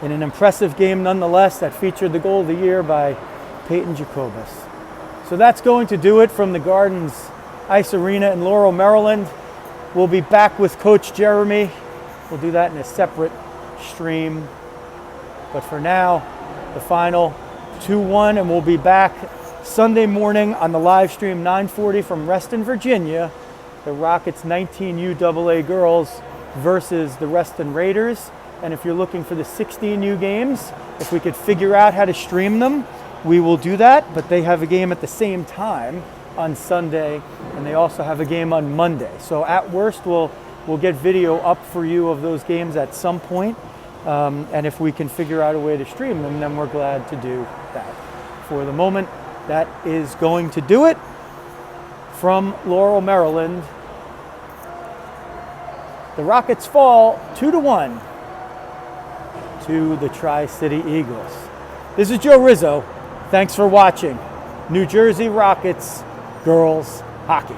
in an impressive game nonetheless that featured the goal of the year by Peyton Jacobus. So that's going to do it from the Gardens Ice Arena in Laurel, Maryland. We'll be back with Coach Jeremy. We'll do that in a separate stream. But for now, the final 2-1, and we'll be back Sunday morning on the live stream, 9:40 from Reston, Virginia. The Rockets 19 U AA Girls versus the Reston Raiders. And if you're looking for the 16 U games, if we could figure out how to stream them, we will do that. But they have a game at the same time on Sunday, and they also have a game on Monday. So at worst, we'll get video up for you of those games at some point. And if we can figure out a way to stream them, then we're glad to do that. For the moment, that is going to do it from Laurel, Maryland. The Rockets fall 2-1 to the Tri-City Eagles. This is Joe Rizzo. Thanks for watching New Jersey Rockets Girls Hockey.